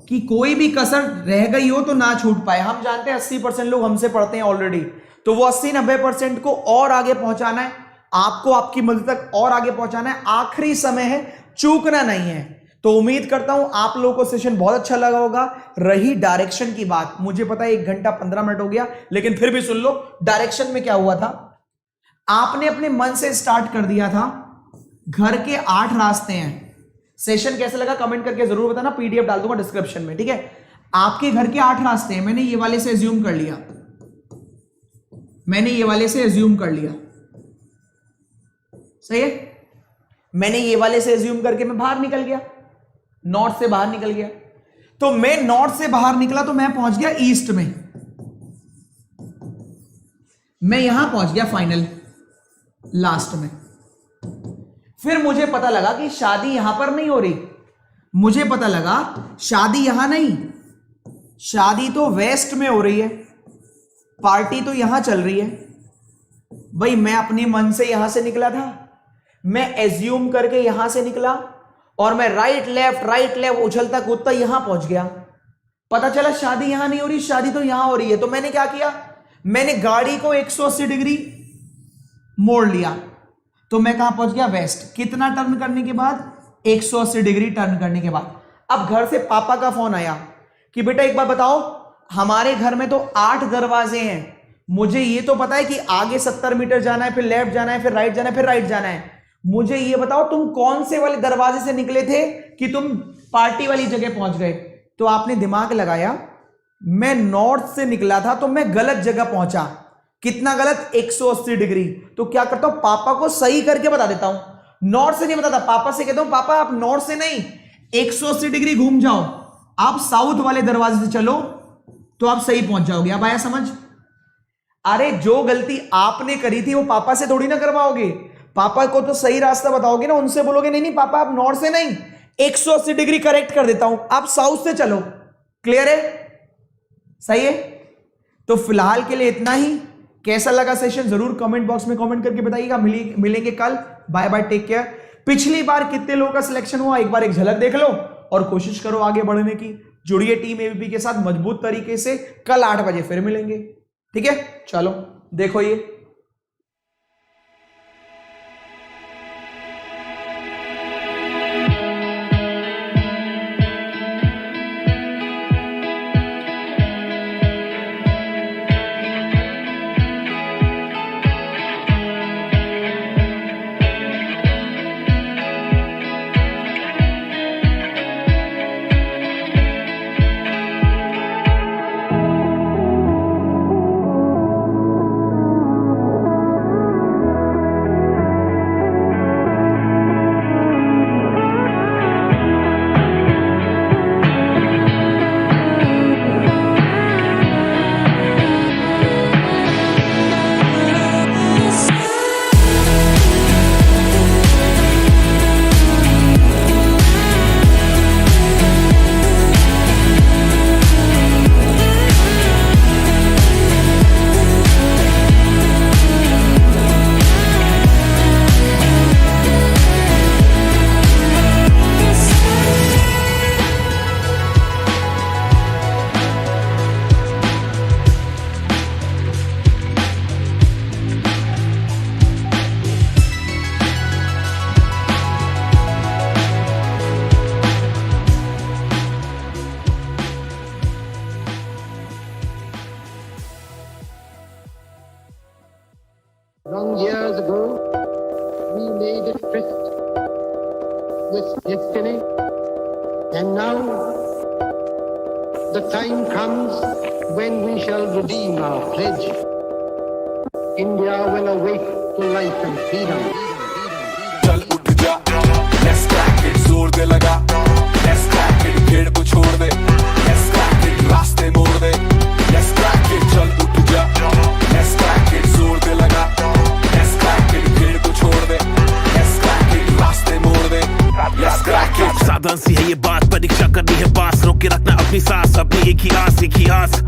कि कोई भी कसर रह गई हो तो ना छूट पाए। हम जानते हैं 80% लोग हमसे पढ़ते हैं ऑलरेडी, तो वो 80-90% को और आगे पहुंचाना है, आपको आपकी मंजिल तक और आगे पहुंचाना है। आखिरी समय है, चूकना नहीं है। तो उम्मीद करता हूं आप लोगों को सेशन बहुत अच्छा लगा होगा। रही डायरेक्शन की बात, मुझे पता है 1 घंटा 15 मिनट हो गया, लेकिन फिर भी सुन लो। डायरेक्शन में क्या हुआ था, आपने अपने मन से स्टार्ट कर दिया था, घर के 8 रास्ते हैं। सेशन कैसे लगा कमेंट करके जरूर बताना, PDF डाल दूंगा डिस्क्रिप्शन में, ठीक है। आपके घर के 8 रास्ते हैं, मैंने ये वाले से एज्यूम कर लिया, सही है। मैंने ये वाले से एज्यूम करके मैं बाहर निकल गया, नॉर्थ से बाहर निकल गया। तो मैं नॉर्थ से बाहर निकला तो मैं पहुंच गया ईस्ट में, मैं यहां पहुंच गया फाइनल लास्ट में। फिर मुझे पता लगा कि शादी यहां पर नहीं हो रही, मुझे पता लगा शादी यहां नहीं, शादी तो वेस्ट में हो रही है, पार्टी तो यहां चल रही है। भाई मैं अपने मन से यहां से निकला था, मैं एज्यूम करके यहां से निकला और मैं राइट लेफ्ट उछलता कूदता यहां पहुंच गया। पता चला शादी यहां नहीं हो रही, शादी तो यहां हो रही है। तो मैंने क्या किया, मैंने गाड़ी को 180 डिग्री मोड़ लिया, तो मैं कहां पहुंच गया, वेस्ट। कितना टर्न करने के बाद, 180 डिग्री टर्न करने के बाद। अब घर से पापा का फोन आया कि बेटा एक बार बताओ, हमारे घर में तो 8 दरवाजे हैं, मुझे ये तो पता है कि आगे 70 मीटर जाना है, फिर लेफ्ट जाना है, फिर राइट जाना है, फिर राइट जाना है। मुझे ये बताओ तुम कौन से वाले दरवाजे से निकले थे कि तुम पार्टी वाली जगह पहुंच गए। तो आपने दिमाग लगाया, मैं नॉर्थ से निकला था तो मैं गलत जगह पहुंचा। कितना गलत, 180 डिग्री। तो क्या करता हूं, पापा को सही करके बता देता हूं। नॉर्थ से नहीं बताता, पापा से कहता हूं पापा आप नॉर्थ से नहीं 180 डिग्री घूम जाओ, आप साउथ वाले दरवाजे से चलो तो आप सही पहुंच जाओगे। अब आया समझ। अरे जो गलती आपने करी थी वो पापा से थोड़ी ना करवाओगे, पापा को तो सही रास्ता बताओगे ना, उनसे बोलोगे नहीं नहीं पापा आप नॉर्थ से नहीं 180 डिग्री करेक्ट कर देता हूं, आप साउथ से चलो। क्लियर है, सही है। तो फिलहाल के लिए इतना ही। कैसा लगा सेशन जरूर कमेंट बॉक्स में कमेंट करके बताइएगा। मिलेंगे कल। Bye bye, take care. पिछली बार कितने लोगों का सिलेक्शन हुआ, एक बार एक झलक देख लो और कोशिश करो आगे बढ़ने की। जुड़िए टीम एबीपी के साथ मजबूत तरीके से। कल 8 बजे फिर मिलेंगे, ठीक है? चलो देखो ये Long years ago, we made a tryst with destiny, and now the time comes when we shall redeem our pledge. India will awake to life and freedom. चल उठ जा, let's crack it, जोर दे लगा, let's crack it, भीड़ को छोड़ दे, let's crack it, रास्ते मोड़ दे, let's crack it, चल उठ जा, let's crack it, जोर दे लगा, let's crack it, भीड़ को छोड़ दे, let's crack it, रास्ते मोड़ दे, let's crack it. साधारण सी है ये बात, परीक्षा करनी है पास, रोक के रखना अपनी सांस, अपनी एक ही आस, एक ही आस।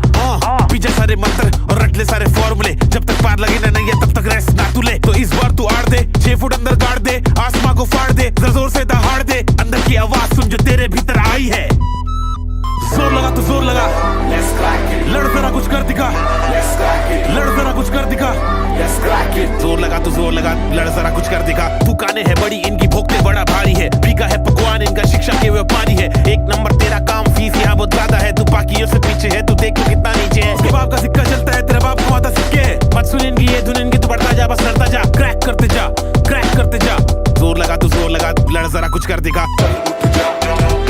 पीछे सारे मंत्र और रट ले सारे फॉर्मूले, जब तक पार लगे ना नहीं है तब तक रेस्ट ना तू ले। तो इस बार तू आड़ दे, 6 फुट अंदर गाड़ दे, आसमां को फाड़ दे, जोर से दहाड़ दे, अंदर की आवाज सुन जो तेरे भीतर आई है। जोर लगा तो जोर लगा, Let's crack it, लड़ जरा कुछ कर दिखा, let's crack it, लड़ जरा कुछ कर दिखा। let's crack it. जोर लगा तो जोर लगा, लड़ जरा कुछ कर दिखा। दुकानें है बड़ी, इनकी भोगते बड़ा भारी है, फीका है पकवान इनका, शिक्षा के व्यापारी है। एक नंबर तेरा काम, फीस यहाँ बहुत ज्यादा है, तू बाकियों से पीछे है, तू देख तो कितना नीचे है। उसके बाप का सिक्का चलता है, तेरा बाप कमाता सिक्के, मत सुन इनकी ये धुन इनकी, तू बढ़ता जा, बस लड़ता जा, क्रैक करते जा, क्रैक करते जा। जोर लगा तो जोर लगा, लड़ जरा कुछ कर दिखा।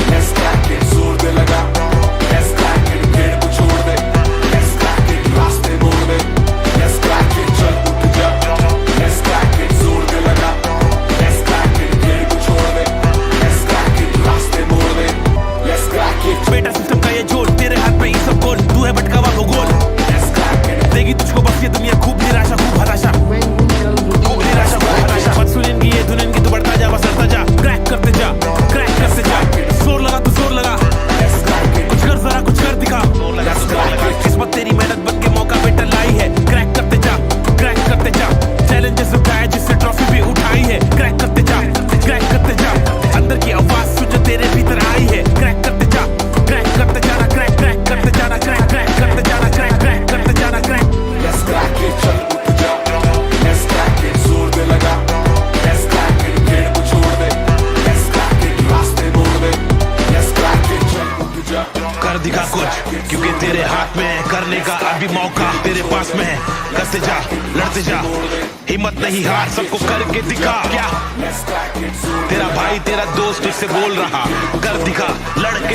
Let's crack it, जोर दे लगा, let's crack it, भीड़ को छोड़ दे, let's crack it, रास्ते मोड़ दे, let's crack it, चल उठ जा, let's crack it, जोर दे लगा, let's crack it, भीड़ को छोड़ दे, let's crack it, रास्ते मोड़ दे, let's crack it. बेटा सिस्टम का ये जोड़, तेरे हाथ में ये सब गोल, तू है भटका हुआ भूगोल, Let's crack it, देगी तुझको बस ये दुनिया, खूब निराशा खूब हताशा, When we shall redeem खूब निराशा खूब हताशा। मत सुन इनकी ये धुन इनकी, तू बढ़ता जा, बस लड़ता जा, क्रैक करते जा, क्रैक करते जा। जोर लगा तो जोर लगा, let's crack it, कुछ कर जरा कुछ कर दिखा। let's crack it. किस्मत तेरी मेहनत बन के मौका बेटा लाई है, क्रैक करते जा, क्रैक करते जा। चैलेंजेस उठाए जिससे ट्रॉफी भी उठाई है, क्रैक करते जा, क्रैक करते जा। अंदर की आवाज सुन जो तेरे भीतर आई है, क्रैक करते जा, क्रैक करते जाना, क्रैक क्रैक करते जाना, क्रैक क्रैक करते जाना, क्रैक क्रैक करते जाना, क्रैक। Let's crack it, चल उठ जा, let's crack it, जोर दे लगा, let's crack it, भीड़ को छोड़ दे, let's crack it, रास्ते मोड़ दे, let's crack it, चल उठ जा। कर दिखा कुछ, क्योंकि तेरे हाथ में है करने का अभी मौका, तेरे पास में है, करते जा, लड़ते जा, हिम्मत नहीं हार, सबको करके दिखा। क्या Let's crack it, जोर तेरा भाई तेरा दोस्त तुझसे बोल रहा, कर दिखा, लड़के